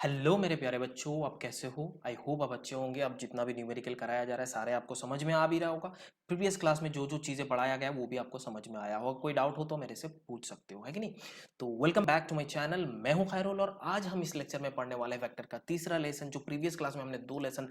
Hello मेरे प्यारे बच्चों, आप कैसे हो? आई होप आप अच्छे होंगे। अब जितना भी न्यूमेरिकल कराया जा रहा है सारे आपको समझ में आ भी रहा होगा। प्रीवियस क्लास में जो जो चीज़ें पढ़ाया गया है वो भी आपको समझ में आया होगा। कोई डाउट हो तो मेरे से पूछ सकते हो, है कि नहीं? तो welcome back to my channel. मैं हूं खैरुल और आज हम इस लेक्चर में पढ़ने वाले हैं वेक्टर का तीसरा लेसन। जो प्रीवियस क्लास में हमने 2 लेसन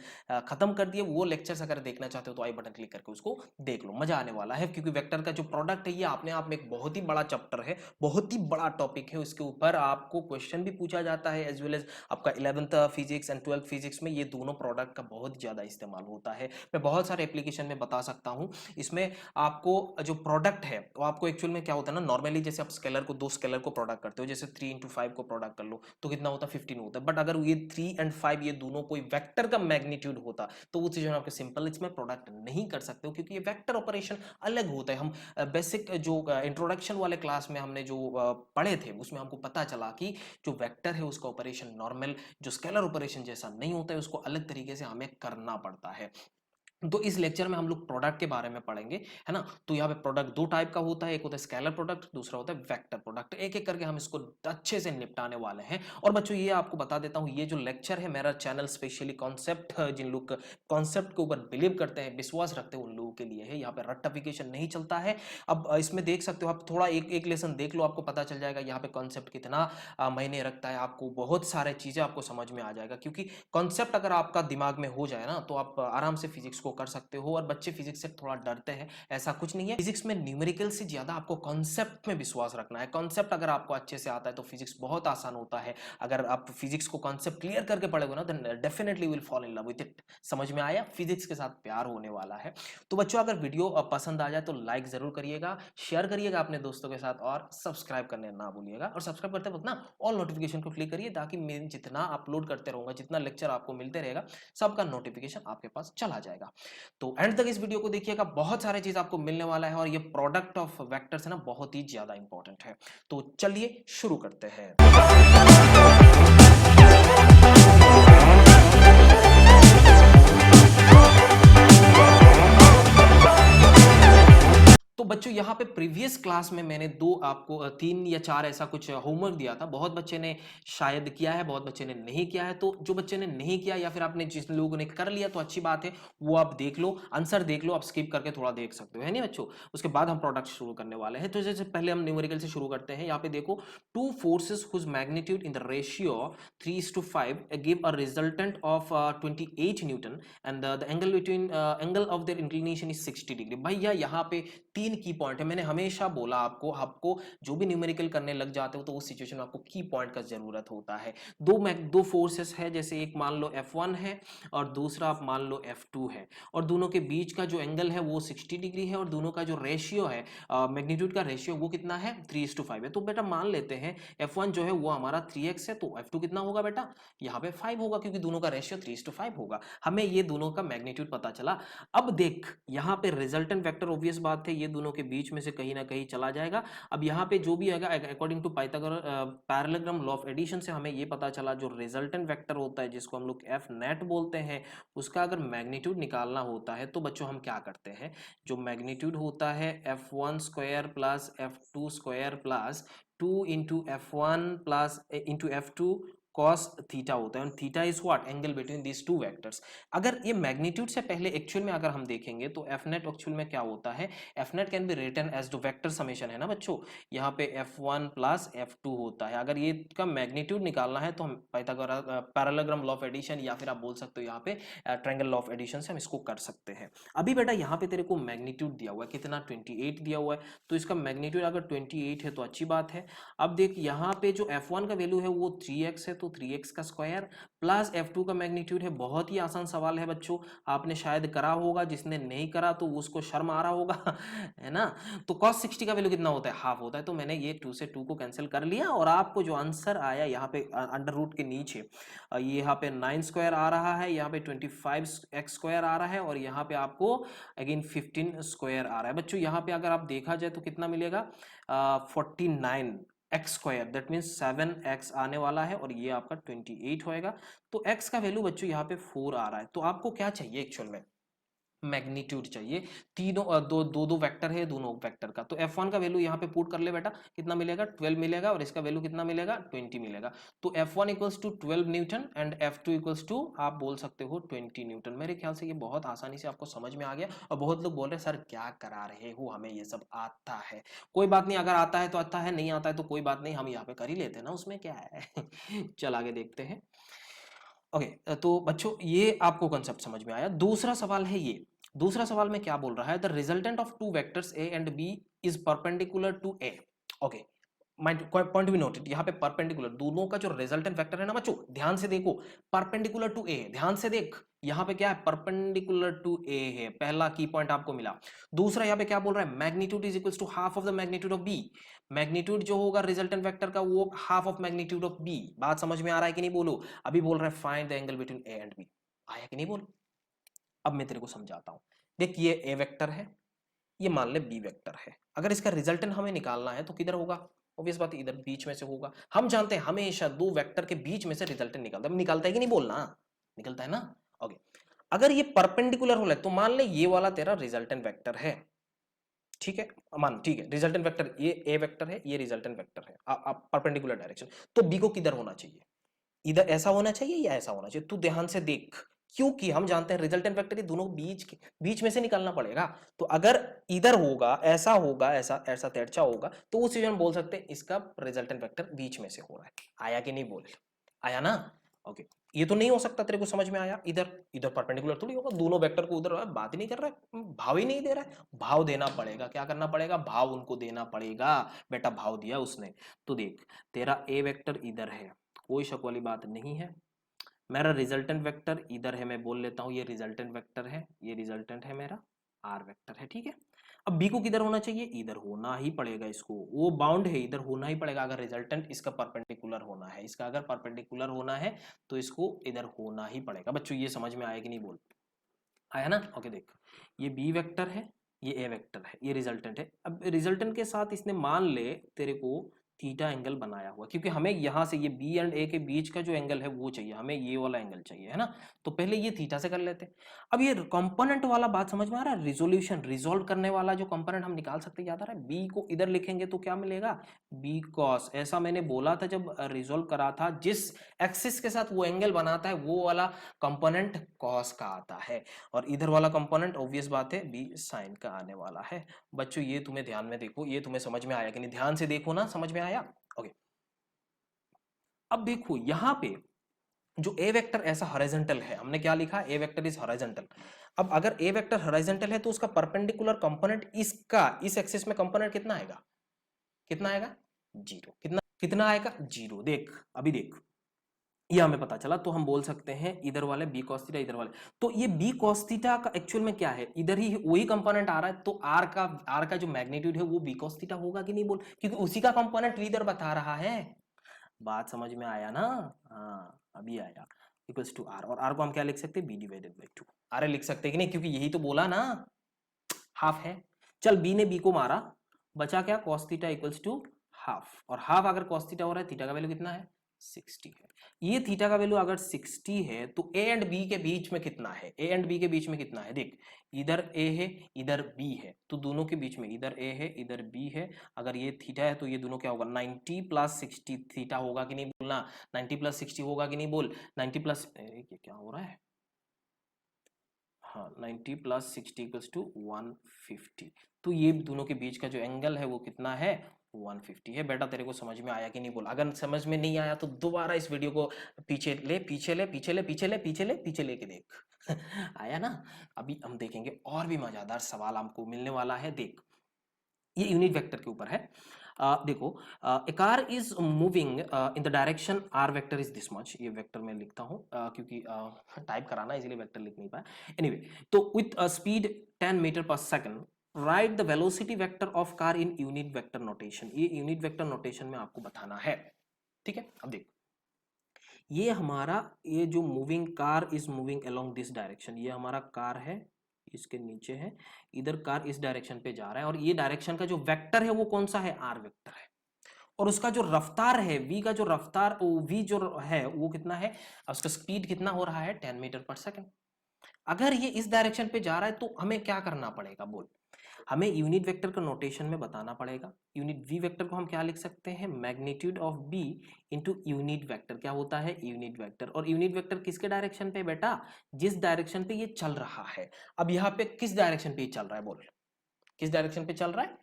खत्म कर दिए, वो लेक्चर्स अगर देखना चाहते हो तो आई बटन क्लिक करके उसको देख लो, मजा आने वाला है। क्योंकि वेक्टर का जो प्रोडक्ट है ये अपने आप में एक बहुत ही बड़ा चैप्टर है, बहुत ही बड़ा टॉपिक है। उसके ऊपर आपको क्वेश्चन भी पूछा जाता है एज वेल एज आपका 11th physics and 12th physics में ये दोनों प्रोडक्ट का बहुत ज़्यादा इस्तेमाल होता है। मैं बहुत सारे एप्लीकेशन में बता सकता हूँ। इसमें आपको जो प्रोडक्ट है वो आपको एक्चुअल में क्या होता है ना, नॉर्मली जैसे आप स्केलर को 2 स्केलर को प्रोडक्ट करते हो, जैसे 3 इंटू 5 को प्रोडक्ट कर लो तो कितना होता है 15 होता है। बट अगर ये 3 एंड 5 ये दोनों कोई वेक्टर का मैग्नीट्यूड होता तो उस चीज़ में आपके सिंपल इसमें प्रोडक्ट नहीं कर सकते हो, क्योंकि ये वेक्टर ऑपरेशन अलग होता है। हम बेसिक जो इंट्रोडक्शन वाले क्लास में हमने जो पढ़े थे उसमें हमको पता चला कि जो वेक्टर है उसका ऑपरेशन नॉर्मल जो स्केलर ऑपरेशन जैसा नहीं होता है, उसको अलग तरीके से हमें करना पड़ता है। तो इस लेक्चर में हम लोग प्रोडक्ट के बारे में पढ़ेंगे, है ना। तो यहाँ पे प्रोडक्ट 2 टाइप का होता है, एक होता है स्केलर प्रोडक्ट, दूसरा होता है वेक्टर प्रोडक्ट। एक एक करके हम इसको अच्छे से निपटाने वाले हैं। और बच्चों ये आपको बता देता हूँ, ये जो लेक्चर है मेरा चैनल स्पेशली कॉन्सेप्ट, जिन लोग कॉन्सेप्ट के ऊपर बिलीव करते हैं, विश्वास रखते हैं, उन लोगों के लिए है। यहाँ पे रट्टाफिकेशन नहीं चलता है। अब इसमें देख सकते हो आप, थोड़ा एक एक लेसन देख लो, आपको पता चल जाएगा यहाँ पे कॉन्सेप्ट कितना मायने रखता है। आपको बहुत सारे चीजें आपको समझ में आ जाएगा, क्योंकि कॉन्सेप्ट अगर आपका दिमाग में हो जाए ना तो आप आराम से फिजिक्स को कर सकते हो। और बच्चे फिजिक्स से थोड़ा डरते हैं, ऐसा कुछ नहीं है। फिजिक्स में न्यूमेरिकल से ज्यादा आपको कॉन्सेप्ट में विश्वास रखना है। कॉन्सेप्ट अगर आपको अच्छे से आता है तो फिजिक्स बहुत आसान होता है। अगर आप फिजिक्स को कॉन्सेप्ट क्लियर करके पढ़ोगे ना, then definitely will fall in love with it. समझ में आया? फिजिक्स के साथ प्यार होने वाला है। तो बच्चों अगर वीडियो पसंद आ जाए तो लाइक जरूर करिएगा, शेयर करिएगा अपने दोस्तों के साथ, और सब्सक्राइब करने ना भूलिएगा। और सब्सक्राइब करते वक्त ना ऑल नोटिफिकेशन को क्लिक करिए, ताकि मैं जितना अपलोड करते रहूंगा, जितना लेक्चर आपको मिलते रहेगा, सबका नोटिफिकेशन आपके पास चला जाएगा। तो एंड तक इस वीडियो को देखिएगा, बहुत सारे चीज आपको मिलने वाला है। और ये प्रोडक्ट ऑफ वेक्टर्स है ना, बहुत ही ज्यादा इंपॉर्टेंट है। तो चलिए शुरू करते हैं। तो बच्चों यहाँ पे प्रीवियस क्लास में मैंने दो आपको 3 या 4 ऐसा कुछ होमवर्क दिया था। बहुत बच्चे ने शायद किया है, बहुत बच्चे ने नहीं किया है। तो जो बच्चे ने नहीं किया या फिर आपने जिस लोगों ने कर लिया तो अच्छी बात है, वो आप देख लो, आंसर देख लो, आप स्किप करके थोड़ा देख सकते हो, है नहीं बच्चों। उसके बाद हम प्रोडक्ट शुरू करने वाले हैं। तो जैसे पहले हम न्यूमेरिकल से शुरू करते हैं। यहाँ पे देखो, two forces whose magnitude in the ratio 3:5 give a resultant of 28 newton and the angle between angle of their inclination is 60 degree. भैया यहाँ पे 3 की पॉइंट है। मैंने हमेशा बोला आपको, आपको जो भी न्यूमेरिकल करने लग जाते हो तो उस सिचुएशन में आपको की पॉइंट का जरूरत होता है। दो फोर्सेस है, जैसे एक मान लो F1 है और दूसरा आप मान लो F2 है, और दोनों के बीच का जो एंगल है वो 60 डिग्री है, और दोनों का जो रेशियो है, मैग्नीट्यूड का रेशियो, वो कितना है 3:5 है। तो बेटा मान लेते हैं F1 जो है वो हमारा 3x है, तो F2 कितना होगा बेटा, यहाँ पे 5 होगा, क्योंकि दोनों का रेशियो 3:5 होगा। हमें ये दोनों का मैग्नीट्यूड पता चला। अब देख यहाँ पे रिजल्टेंट वेक्टर, ऑब्वियस बात है ये दोनों के बीच में से कहीं ना कहीं चला जाएगा। अब यहाँ पे जो भी आएगा according to Pythagoras parallelogram law of addition से हमें ये पता चला, जो रिजल्टेंट वेक्टर होता है जिसको हम लोग एफ नेट बोलते हैं, उसका अगर मैग्नीट्यूड निकालना होता है तो बच्चों हम क्या करते हैं, जो मैग्नीट्यूड होता है F1 square plus F2 square plus 2 into F1 plus into F2 cos theta होता है। Theta is what, angle between these two vectors. अगर ये मैग्नीट्यूड से पहले एक्चुअल में अगर हम देखेंगे तो एफ नेट एक्चुअल में क्या होता है, F net can be written as जो वेक्टर समेशन है ना बच्चों, यहाँ पे F1 प्लस F2 होता है। अगर ये का मैग्नीट्यूड निकालना है तो हम Pythagoras parallelogram law of addition, या फिर आप बोल सकते हो यहाँ पे ट्रायंगल लॉ ऑफ एडिशन से हम इसको कर सकते हैं। अभी बेटा यहाँ पे तेरे को मैग्नीट्यूड दिया हुआ है कितना, 28 दिया हुआ है, तो इसका मैग्नीट्यूड अगर 28 है तो अच्छी बात है। अब देख यहाँ पे जो F1 का वैल्यू है वो 3x है, तो 3x का स्क्वायर प्लस F2 का मैग्नीट्यूड है। बहुत ही आसान सवाल है बच्चों, आपने शायद करा होगा, जिसने नहीं करा तो उसको शर्म आ रहा होगा है ना। तो cos 60 का वैल्यू कितना होता है, हाफ होता है। तो मैंने ये 2 से 2 को कैंसिल कर लिया, और आपको जो आंसर आया यहाँ पे अंडर रूट के नीचे, ये यहाँ पे 9 स्क्वायर आ रहा है, यहाँ पे 25x स्क्वायर आ रहा है, और यहाँ पे आपको अगेन 15 स्क्वायर आ रहा है। बच्चों यहाँ पे अगर आप देखा जाए तो कितना मिलेगा, 49 x square, that means 7x आने वाला है, और ये आपका 28 होएगा। तो x का वैल्यू बच्चों यहाँ पे 4 आ रहा है। तो आपको क्या चाहिए एक्चुअल में, मैग्नीट्यूड चाहिए। तीनों दो वेक्टर है, दोनों वेक्टर का। तो F1 का वैल्यू यहाँ पे पुट कर ले बेटा, कितना मिलेगा 12 मिलेगा, और इसका वैल्यू कितना मिलेगा 20 मिलेगा। तो F1 equals to 12 newton and F2 equals to आप बोल सकते हो 20 न्यूटन। मेरे ख्याल से ये बहुत आसानी से आपको समझ में आ गया। और बहुत लोग बोल रहे हैं सर क्या करा रहे हो, हमें ये सब आता है। कोई बात नहीं, अगर आता है तो आता है, नहीं आता है तो कोई बात नहीं, हम यहाँ पे कर ही लेते हैं ना, उसमें क्या है। चल आगे देखते हैं। ओके, तो बच्चों ये आपको कंसेप्ट समझ में आया। दूसरा सवाल है ये, दूसरा सवाल में क्या बोल रहा है, the resultant of two vectors A and B is perpendicular to A. Okay, point भी नोटेड, यहाँ पे परपेंडिकुलर, दोनों का जो रिजल्टेंट वेक्टर है ना बच्चों, ध्यान से देखो, परपेंडिकुलर टू ए, ध्यान से देख, यहाँ पे क्या है, परपेंडिकुलर टू ए है, पहला की पॉइंट आपको मिला। दूसरा यहाँ पे क्या बोल रहा है, magnitude is equals to half of the magnitude of B. Magnitude जो होगा रिजल्टेंट वेक्टर का वो half of magnitude of B. बात समझ में आ रहा है कि नहीं बोलो। अभी बोल रहा है find the angle between A and B, आया कि नहीं बोल। अब मैं तेरे को समझाता हूं, देख ये ए वेक्टर है, ये मान ले बी वेक्टर है। अगर इसका रिजल्टेंट हमें निकालना है तो किधर होगा, ऑब्वियस बात है इधर बीच में से होगा। हम जानते हैं हमेशा दो वेक्टर के बीच में से रिजल्टेंट निकलता है कि नहीं बोलना, निकलता है ना। ओके, अगर ये परपेंडिकुलर हो तो मान ले ये वाला तेरा रिजल्टेंट वेक्टर है, ठीक है, मान ठीक है, रिजल्टेंट वेक्टर ये ए वेक्टर है, ये रिजल्टेंट वेक्टर है, परपेंडिकुलर डायरेक्शन। तो बी को किधर होना चाहिए, इधर ऐसा होना चाहिए या ऐसा होना चाहिए, तू ध्यान से देख, क्योंकि हम जानते हैं रिजल्टेंट वेक्टर ये दोनों बीच में से निकालना पड़ेगा। तो अगर इधर होगा, ऐसा होगा, ऐसा ऐसा तिरछा होगा, तो उस चीज में बोल सकते हैं इसका रिजल्टेंट वेक्टर बीच में से हो रहा है। आया कि नहीं बोल, आया ना। ओके, ये तो नहीं हो सकता, तेरे को समझ में आया। इधर इधर परपेंडिकुलर थोड़ी होगा, दोनों वेक्टर को उधर बात ही नहीं कर रहा है, भाव ही नहीं दे रहा है। भाव देना पड़ेगा, क्या करना पड़ेगा, भाव उनको देना पड़ेगा। बेटा भाव दिया उसने, तो देख तेरा ए वेक्टर इधर है, कोई शक वाली बात नहीं है। मेरा रिजल्टेंट वेक्टर इधर है, मैं बोल लेता हूं ये रिजल्टेंट वेक्टर है, ये रिजल्टेंट है मेरा, आर वेक्टर है, ठीक है। अब बी को किधर होना चाहिए, इधर होना ही पड़ेगा इसको, वो बाउंड है, इधर होना ही पड़ेगा। अगर रिजल्टेंट इसका परपेंडिकुलर होना है, इसका अगर परपेंडिकुलर होना है तो इसको इधर होना ही पड़ेगा। बच्चों ये समझ में आया कि नहीं बोल, आया ना। ओके देख, ये बी वेक्टर है, ये ए वेक्टर है, ये रिजल्टेंट है। अब रिजल्टेंट के साथ इसने मान ले तेरे को थीटा एंगल बनाया हुआ, क्योंकि हमें यहां से ये बी एंड ए के बीच का जो एंगल है वो चाहिए, हमें ये वाला एंगल चाहिए, है ना। तो पहले ये थीटा से कर लेते हैं। अब ये कंपोनेंट वाला बात समझ में आ रहा है, रिजोल्यूशन, रिजोल्व करने वाला जो कंपोनेंट हम निकाल सकते हैं, याद आ रहा है। बी को इधर लिखेंगे तो क्या मिलेगा, बी कॉस, ऐसा मैंने बोला था जब रिजोल्व करा था, जिस एक्सिस के साथ वो एंगल बनाता है वो वाला कंपोनेंट कॉस का आता है, और इधर वाला कंपोनेंट ऑब्वियस बात है बी साइन का आने वाला है। बच्चों ये तुम्हें ध्यान में देखो, ये तुम्हें समझ में आया कि नहीं, ध्यान से देखो ना, समझ में आया। ओके, अब देखो यहां पे जो ए वेक्टर ऐसा हॉरिजॉन्टल है, हमने क्या लिखा, ए वेक्टर इज हॉरिजॉन्टल। अब अगर ए वेक्टर हॉरिजॉन्टल है तो उसका परपेंडिकुलर कंपोनेंट इसका इस एक्सिस में कंपोनेंट कितना आएगा, कितना आएगा, जीरो। कितना कितना आएगा, जीरो। देख अभी देख, ये हमें पता चला, तो हम बोल सकते हैं इधर वाले बी कॉस थीटा, इधर वाले, तो ये बी कॉस थीटा का एक्चुअल में क्या है, इधर ही वही कंपोनेंट आ रहा है, तो आर का जो मैग्नीट्यूड है वो बी कॉस थीटा होगा कि नहीं बोल, क्योंकि उसी का कंपोनेंट इधर बता रहा है। बात समझ में आया ना, हाँ अभी आया। इक्वल्स टू आर, और आर को हम क्या लिख सकते हैं, B divided by two, R लिख सकते हैं कि नहीं, क्योंकि यही तो बोला ना, हाफ है। चल बी ने बी को मारा, बचा क्या, cos theta equals to half, और हाफ अगर कॉस थीटा हो रहा है, थीटा का वैल्यू कितना है, 60 है। ये थीटा का वैल्यू अगर 60 है तो ए एंड बी के बीच में कितना है, ए एंड बी के बीच में कितना है, देख इधर ए है, इधर बी है, तो दोनों के बीच में इधर ए है, इधर बी है। अगर ये थीटा है तो ये दोनों क्या होगा, 90 प्लस 60 थीटा होगा कि नहीं बोलना, 90 प्लस 60 होगा कि नहीं बोल, 90 प्लस, ये क्या हो रहा है, हाँ 90 प्लस 60 इक्वल्स टू 150। तो ये दोनों के बीच का जो एंगल है वो कितना है, 150 है। बेटा तेरे को समझ में आया कि नहीं बोल, अगर समझ में नहीं आया तो दोबारा इस वीडियो को पीछे ले, पीछे ले, पीछे ले, पीछे ले, पीछे ले, पीछे लेके देख। आया ना। अभी हम देखेंगे और भी मजेदार सवाल हमको मिलने वाला है, देख ये यूनिट वेक्टर के ऊपर है। देखो, a car is moving in the direction R vector is this much, ये वेक्टर मैं लिखता हूँ क्योंकि टाइप कराना इसलिए वेक्टर लिख नहीं पाया। एनीवे, तो विथ स्पीड 10 मीटर पर second, right the velocity vector of car in unit vector notation. ये यूनिट वेक्टर नोटेशन में आपको बताना है, ठीक है। अब देख, ये हमारा, ये जो moving car is moving along this direction, ये हमारा कार है, इसके नीचे है, इधर कार इस डायरेक्शन पे जा रहा है, और ये डायरेक्शन का जो वेक्टर है वो कौन सा है, आर वेक्टर है। और उसका जो रफ्तार है, वी का जो रफ्तार, वी जो है वो कितना है, उसका स्पीड कितना हो रहा है, 10 मीटर पर सेकंड। अगर ये इस डायरेक्शन पे जा रहा है तो हमें क्या करना पड़ेगा बोल, हमें यूनिट वेक्टर का नोटेशन में बताना पड़ेगा। यूनिट वी वेक्टर को हम क्या लिख सकते हैं, magnitude of B into unit vector, क्या होता है यूनिट वेक्टर। और यूनिट वेक्टर किसके डायरेक्शन पे बेटा, जिस डायरेक्शन पे ये चल रहा है। अब यहाँ पे किस डायरेक्शन पे ये चल रहा है बोल, किस डायरेक्शन पे चल रहा है,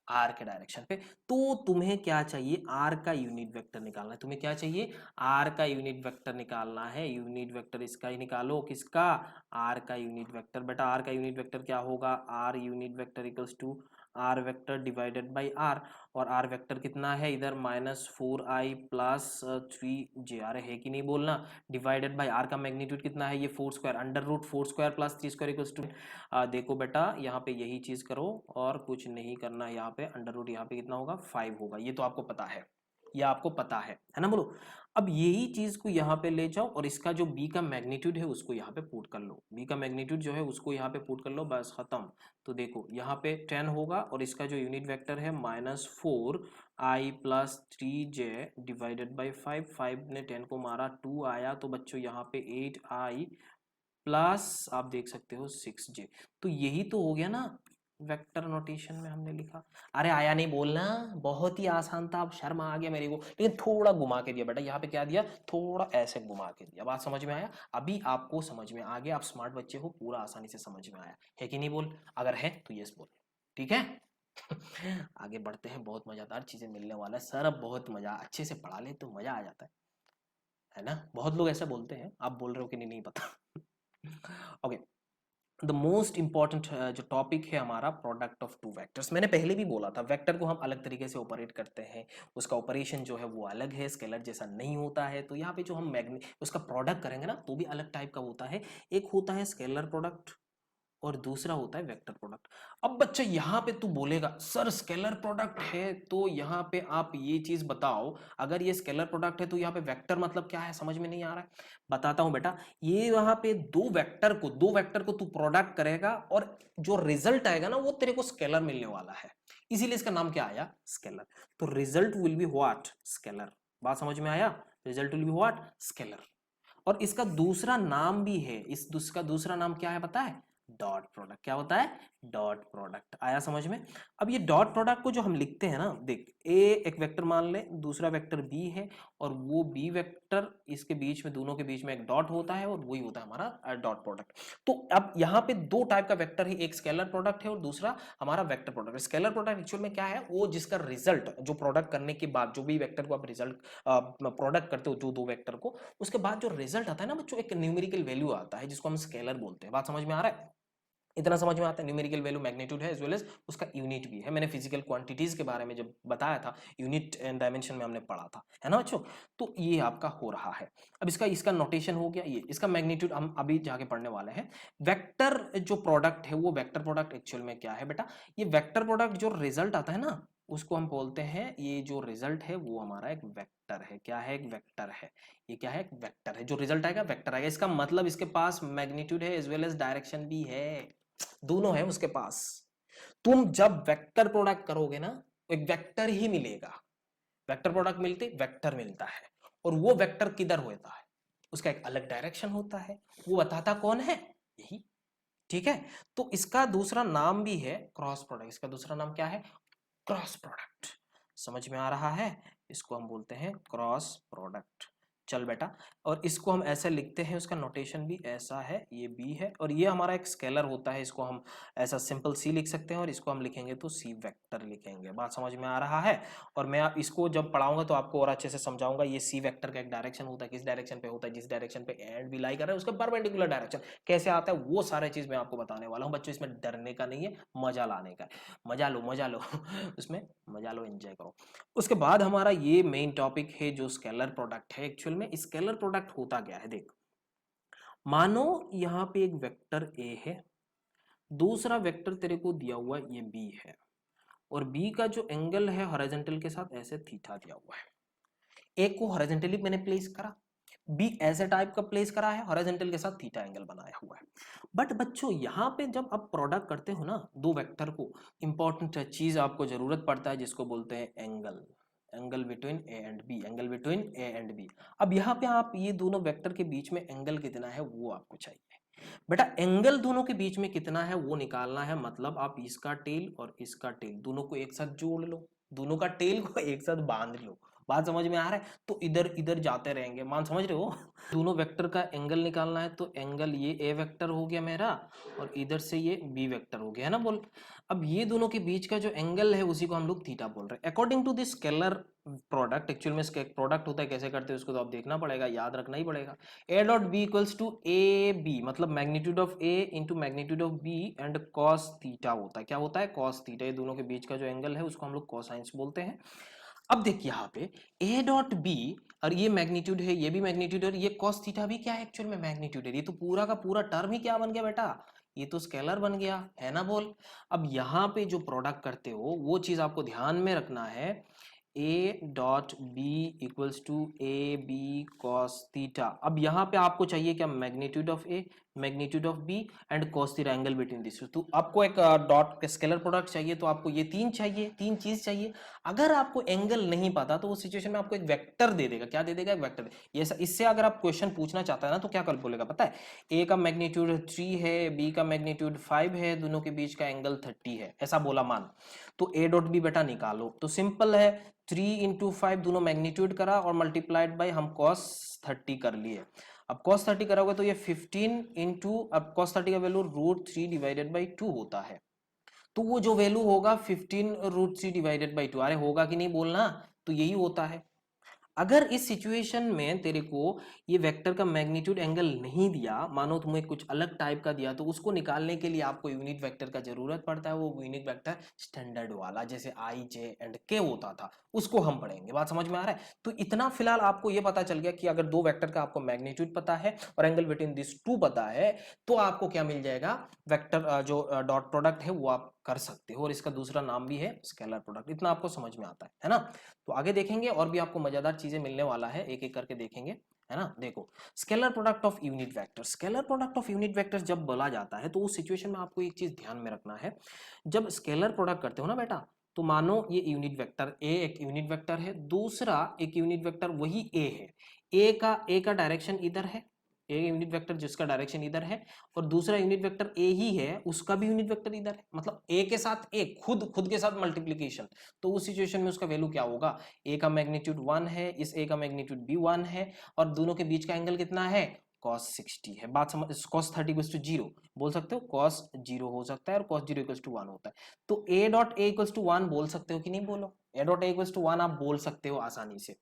आर के डायरेक्शन पे। तो तुम्हें क्या चाहिए, आर का यूनिट वेक्टर निकालना है। तुम्हें क्या चाहिए, आर का यूनिट वेक्टर निकालना है। यूनिट वेक्टर इसका ही निकालो, किसका, आर का यूनिट वेक्टर। बेटा आर का यूनिट वेक्टर क्या होगा, R unit vector equals to R vector divided by R. और आर वेक्टर कितना है इधर, -4i प्लस 3j, आर है कि नहीं बोलना, डिवाइडेड बाई आर का मैग्नीट्यूड कितना है, ये 4 square, under root 4 square plus 3 square equals to, देखो बेटा यहाँ पे यही चीज करो और कुछ नहीं करना। यहाँ पे अंडर रूट यहाँ पे कितना होगा, 5 होगा। ये तो आपको पता है, ये आपको पता है ना बोलो। अब यही चीज को यहाँ पे ले जाओ और इसका जो b का मैग्नीट्यूड है उसको यहाँ पे पुट कर लो। b का मैग्नीट्यूड जो है उसको यहाँ पे पुट कर लो, बस खत्म। तो देखो यहाँ पे 10 होगा और इसका जो यूनिट वेक्टर है -4i plus 3j divided by 5 ने 10 को मारा 2 आया, तो बच्चों यहाँ पे 8i प्लस आप देख सकते हो 6j। तो यही तो हो गया ना वेक्टर नोटेशन में हमने लिखा। अरे आया नहीं बोलना, बहुत ही आसान था। अब शर्म आ गया मेरे को, लेकिन थोड़ा घुमा के दिया बेटा। यहाँ पे क्या दिया, थोड़ा ऐसे घुमा के दिया। बात समझ में आया, अभी आपको समझ में आ गया। आप स्मार्ट बच्चे हो, पूरा आसानी से समझ में आया है कि नहीं बोल, अगर है तो यस बोल, ठीक है। आगे बढ़ते हैं, बहुत मजेदार चीजें मिलने वाला है सर। अब बहुत मजा, अच्छे से पढ़ा ले तो मजा आ जाता है ना। बहुत लोग ऐसा बोलते हैं, आप बोल रहे हो कि नहीं, नहीं पता। ओके, द मोस्ट इंपॉर्टेंट जो टॉपिक है हमारा, प्रोडक्ट ऑफ टू वेक्टर्स। मैंने पहले भी बोला था, वेक्टर को हम अलग तरीके से ऑपरेट करते हैं, उसका ऑपरेशन जो है वो अलग है, स्केलर जैसा नहीं होता है। तो यहाँ पे जो हम मैग्नी उसका प्रोडक्ट करेंगे ना, तो भी अलग टाइप का होता है। एक होता है स्केलर प्रोडक्ट और दूसरा होता है वेक्टर प्रोडक्ट। अब बच्चा यहाँ पे तू बोलेगा सर स्केलर प्रोडक्ट है, तो यहाँ पे आप ये चीज बताओ, अगर ये स्केलर प्रोडक्ट है तो यहाँ पे वेक्टर मतलब क्या है, समझ में नहीं आ रहा है। बताता हूं बेटा, ये यहाँ पे दो वेक्टर को तू प्रोडक्ट करेगा और जो रिजल्ट आएगा ना वो तेरे को स्केलर मिलने वाला है, इसीलिए इसका नाम क्या आया, स्केलर। तो result will be what, scalar. बात समझ में आया, result will be what, scalar. और इसका दूसरा नाम भी है, इसका दूसरा नाम क्या है पता है, डॉट प्रोडक्ट। क्या होता है, डॉट प्रोडक्ट। आया समझ में। अब ये डॉट प्रोडक्ट को जो हम लिखते हैं ना, देख ए एक वेक्टर मान ले, दूसरा वेक्टर बी है, और वो बी वेक्टर इसके बीच में, दोनों के बीच में एक डॉट होता है, और वही होता है हमारा डॉट प्रोडक्ट। तो अब यहाँ पे दो टाइप का वेक्टर है, एक स्केलर प्रोडक्ट है और दूसरा हमारा vector product. Scalar product actual में क्या है, वो जिसका रिजल्ट, जो प्रोडक्ट करने के बाद जो भी वेक्टर को आप रिजल्ट प्रोडक्ट करते हो, जो दो वेक्टर को, उसके बाद जो रिजल्ट आता है ना बच्चों, एक न्यूमेरिकल वैल्यू आता है जिसको हम स्केलर बोलते हैं। बात समझ में आ रहा है, इतना समझ में आता है। न्यूमेरिकल वैल्यू मैग्नीट्यूड है, एज वेल एज उसका यूनिट भी है। मैंने फिजिकल क्वांटिटीज के बारे में जब बताया था, यूनिट एंड डायमेंशन में हमने पढ़ा था, है ना बच्चों। तो ये आपका हो रहा है। अब इसका इसका नोटेशन हो गया, ये इसका मैग्नीट्यूड हम अभी जाके पढ़ने वाले हैं। वेक्टर जो प्रोडक्ट है, वो वेक्टर प्रोडक्ट एक्चुअल में क्या है बेटा, ये वेक्टर प्रोडक्ट जो रिजल्ट आता है ना, उसको हम बोलते हैं, ये जो रिजल्ट है वो हमारा एक वेक्टर है। क्या है, एक वेक्टर है। ये क्या है, एक वेक्टर है। जो रिजल्ट आएगा वेक्टर आएगा। इसका मतलब इसके पास मैग्नीट्यूड है एज वेल एज डायरेक्शन भी है, दोनों है उसके पास। तुम जब वेक्टर प्रोडक्ट करोगे ना, एक वेक्टर ही मिलेगा। वेक्टर प्रोडक्ट मिलते वेक्टर मिलता है, और वो वेक्टर किधर होता है, उसका एक अलग डायरेक्शन होता है। वो बताता कौन है, यही, ठीक है। तो इसका दूसरा नाम भी है क्रॉस प्रोडक्ट। इसका दूसरा नाम क्या है, क्रॉस प्रोडक्ट। समझ में आ रहा है, इसको हम बोलते हैं क्रॉस प्रोडक्ट। चल बेटा, और इसको हम ऐसे लिखते हैं, उसका नोटेशन भी ऐसा है, ये बी है, और ये हमारा एक स्केलर होता है, इसको हम ऐसा सिंपल सी लिख सकते हैं, और इसको हम लिखेंगे तो सी वेक्टर लिखेंगे। बात समझ में आ रहा है। और मैं आप इसको जब पढ़ाऊंगा तो आपको और अच्छे से समझाऊंगा। ये सी वेक्टर का एक डायरेक्शन होता है, किस डायरेक्शन पे होता है, जिस डायरेक्शन पे एंड भी लाई कर रहा है उसका परपेंडिकुलर डायरेक्शन कैसे आता है, वो सारे चीज मैं आपको बताने वाला हूँ बच्चों। इसमें डरने का नहीं है, मजा लाने का है। मजा लो, मजा लो। उसमें मजा लो, एंजॉय करो। उसके बाद हमारा ये मेन टॉपिक है जो स्केलर प्रोडक्ट है। एक्चुअल में स्केलर प्रोडक्ट होता क्या है, देख, मानो यहां पे एक वेक्टर ए है, दूसरा वेक्टर तेरे को दिया हुआ ये बी है, और बी का जो एंगल है हॉरिजॉन्टल के साथ ऐसे थीटा दिया हुआ है। एक को हॉरिजॉन्टली मैंने प्लेस करा, बी ऐसे टाइप का प्लेस करा है, हॉरिजॉन्टल के साथ थीटा एंगल बनाया हुआ है। बट बच्चों यहाँ पे जब आप प्रोडक्ट करते हो ना दो वेक्टर को, इंपॉर्टेंट चीज आपको जरूरत पड़ता है जिसको बोलते हैं angle. Angle between A and B, angle between A and B. अब यहाँ पे आप ये दोनों वेक्टर के बीच में एंगल कितना है वो आपको चाहिए बेटा। एंगल दोनों के बीच में कितना है वो निकालना है, मतलब आप इसका टेल और इसका टेल दोनों को एक साथ जोड़ लो, दोनों का टेल को एक साथ बांध लो। बात समझ में आ रहा है? तो इधर इधर जाते रहेंगे, मान समझ रहे हो? दोनों वेक्टर का एंगल निकालना है, तो एंगल ये ए वेक्टर हो गया मेरा और इधर से ये बी वेक्टर हो गया, है ना बोल। अब ये दोनों के बीच का जो एंगल है उसी को हम लोग थीटा बोल रहे हैं। According to this scalar product, actual में इसका प्रोडक्ट होता है, कैसे करते हैं उसको तो आप देखना पड़ेगा, याद रखना ही पड़ेगा। A dot B equals to A B, मतलब magnitude of A into magnitude of B and cos theta होता है। क्या होता है? Cos theta. ये दोनों के बीच का जो एंगल है उसको हम लोग कोसाइंस बोलते हैं। अब देखिए यहाँ पे ए डॉट बी, और ये मैग्नीट्यूड है, ये भी मैग्नीट्यूड है, और ये कॉस थीटा भी क्या है एक्चुअल में? मैग्नीट्यूड है। ये तो पूरा का पूरा टर्म ही क्या बन गया बेटा? ये तो स्केलर बन गया, है ना बोल। अब यहाँ पे जो प्रोडक्ट करते हो वो चीज आपको ध्यान में रखना है। ए dot B equals to A B cos theta. अब यहाँ पे आपको चाहिए क्या? Magnitude of A, magnitude of B and cos theta, angle between this. तो आपको एक डॉट स्केलर प्रोडक्ट चाहिए, तो आपको ये तीन चाहिए, तीन चीज चाहिए। अगर आपको एंगल नहीं पता तो उस सिचुएशन में आपको एक वेक्टर दे देगा। क्या दे देगा? एक वेक्टर। ये इससे अगर आप क्वेश्चन पूछना चाहता है ना तो क्या कर बोलेगा पता है? ए का मैग्नीट्यूड 3 है, बी का मैग्नीट्यूड 5 है, दोनों के बीच का एंगल 30 है, ऐसा बोला मान। तो ए डॉट बी बेटा निकालो, तो सिंपल है, 3 इंटू 5 दोनों मैग्नीट्यूड करा और मल्टीप्लाइड बाई हम cos 30 कर लिए। अब cos 30 करोगे तो ये 15 इंटू, अब cos 30 का वैल्यू √3 डिवाइडेड बाई 2 होता है। तो वो जो वैल्यू होगा 15 √3 डिवाइडेड बाई 2, अरे होगा कि नहीं बोलना, तो यही होता है। अगर इस सिचुएशन में तेरे को ये वेक्टर का मैग्नीट्यूड एंगल नहीं दिया, मानो तुम्हें कुछ अलग टाइप का दिया, तो उसको निकालने के लिए आपको यूनिट वेक्टर का जरूरत पड़ता है। वो यूनिट वेक्टर स्टैंडर्ड वाला, जैसे आई जे एंड के होता था, उसको हम पढ़ेंगे। बात समझ में आ रहा है? तो इतना फिलहाल आपको ये पता चल गया कि अगर दो वेक्टर का आपको मैग्नीट्यूड पता है और एंगल बिटवीन दिस टू पता है, तो आपको क्या मिल जाएगा? वेक्टर जो डॉट प्रोडक्ट है वो आप कर सकते हो, और इसका दूसरा नाम भी है स्केलर प्रोडक्ट। इतना आपको समझ में आता है ना? तो आगे देखेंगे और भी आपको मजेदार चीजें मिलने वाला है, एक एक करके देखेंगे, है ना। देखो, scalar product of unit vector. Scalar product of unit vector जब बोला जाता है तो उस सिचुएशन में आपको एक चीज ध्यान में रखना है। जब स्केलर प्रोडक्ट करते हो ना बेटा, तो मानो ये यूनिट वेक्टर ए एक यूनिट वेक्टर है, दूसरा एक यूनिट वेक्टर वही ए है। ए का डायरेक्शन इधर है, ए यूनिट वेक्टर जिसका डायरेक्शन इधर है, और दूसरा यूनिट वेक्टर ए ही है, उसका भी यूनिट वेक्टर इधर है, मतलब ए के साथ ए, खुद खुद के साथ मल्टीप्लीकेशन। तो उस सिचुएशन में उसका वैल्यू क्या होगा? ए का मैग्नीट्यूड 1 है, इस ए का मैग्नीट्यूड भी 1 है, और दोनों के बीच का एंगल कितना है? cos 60 है। बात समझ, cos 30 इक्वल्स टू 0 बोल सकते हो, cos 0 हो सकता है, और cos 0 इक्वल्स टू 1 होता है। तो a dot A equals to 1 बोल सकते हो कि नहीं? बोलो, a dot A equals to 1 आप बोल सकते हो आसानी से,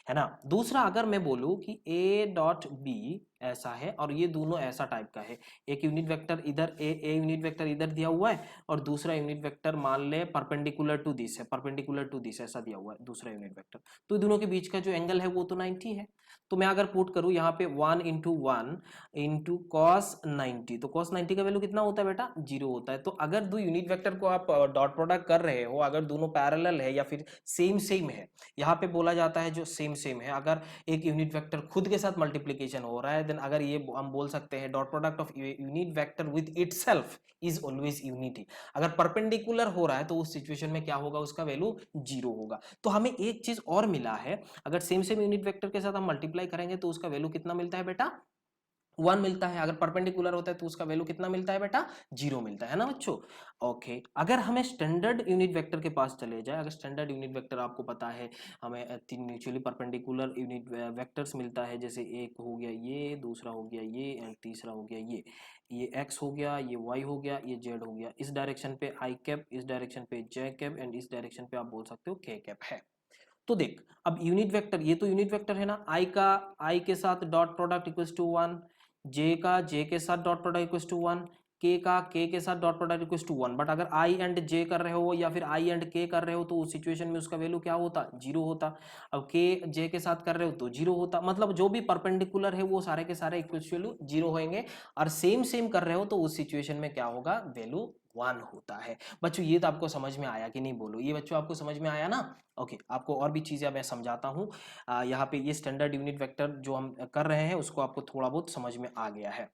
है ना। दूसरा, अगर मैं बोलूं कि a डॉट बी ऐसा है और ये दोनों ऐसा टाइप का है, एक यूनिट वेक्टर इधर ए यूनिट वेक्टर इधर दिया हुआ है, और दूसरा यूनिट वेक्टर मान ले परपेंडिकुलर टू दिस है, परपेंडिकुलर टू दिस ऐसा दिया हुआ है दूसरा यूनिट वेक्टर, तो दोनों के बीच का जो एंगल है वो तो 90 है। तो मैं अगर पुट करूं यहाँ पे 1 इंटू 1 इंटू कॉस 90, तो कॉस 90 का वैल्यू कितना होता है बेटा? 0 होता है। तो अगर दो यूनिट वेक्टर को आप डॉट प्रोडक्ट कर रहे हो, अगर दोनों पैरेलल है या फिर सेम सेम है, यहाँ पे बोला जाता है जो सेम सेम है, अगर एक यूनिट वेक्टर खुद के साथ मल्टीप्लीकेशन हो रहा है, देन अगर ये हम बोल सकते हैं dot product of unit vector with itself is always unity. अगर परपेंडिकुलर हो रहा है तो उस सिचुएशन में क्या होगा? उसका वैल्यू 0 होगा। तो हमें एक चीज और मिला है, अगर सेम सेम यूनिट वेक्टर के साथ हम मल्टीप्लाई करेंगे तो उसका वैल्यू कितना मिलता है बेटा? 1 मिलता है। अगर परपेंडिकुलर होता है तो उसका वैल्यू कितना मिलता है बेटा? 0 मिलता है ना बच्चों। ओके, अगर हमें स्टैंडर्ड यूनिट वेक्टर के पास चले जाए, अगर स्टैंडर्ड यूनिट वेक्टर आपको पता है, हमें तीन म्यूचुअली परपेंडिकुलर यूनिट वेक्टर्स मिलता है, जैसे एक हो गया ये, दूसरा हो गया ये, एंड तीसरा हो गया ये x हो गया, ये y हो गया, ये z हो गया। इस डायरेक्शन पे i कैप, इस डायरेक्शन पे j कैप, एंड इस डायरेक्शन पे आप बोल सकते हो k कैप है। तो देख, अब यूनिट वेक्टर, ये तो यूनिट वेक्टर है ना, i के साथ dot product equals to 1, j का j के साथ dot product equals to 1, k का k के साथ dot product equals to 1। But अगर i एंड j कर रहे हो या फिर i एंड k कर रहे हो तो उस सिचुएशन में उसका वैल्यू क्या होता? 0 होता। अब k j के साथ कर रहे हो तो 0 होता। मतलब जो भी परपेंडिकुलर है वो सारे के सारे इक्वल्स टू 0 होंगे, और सेम सेम कर रहे हो तो उस सिचुएशन में क्या होगा? वैल्यू 1 होता है। बच्चों ये तो आपको समझ में आया कि नहीं? बोलो, ये बच्चों आपको समझ में आया ना? ओके, आपको और भी चीजें मैं समझाता हूँ। यहाँ पे ये स्टैंडर्ड यूनिट वेक्टर जो हम कर रहे हैं उसको आपको थोड़ा बहुत समझ में आ गया है।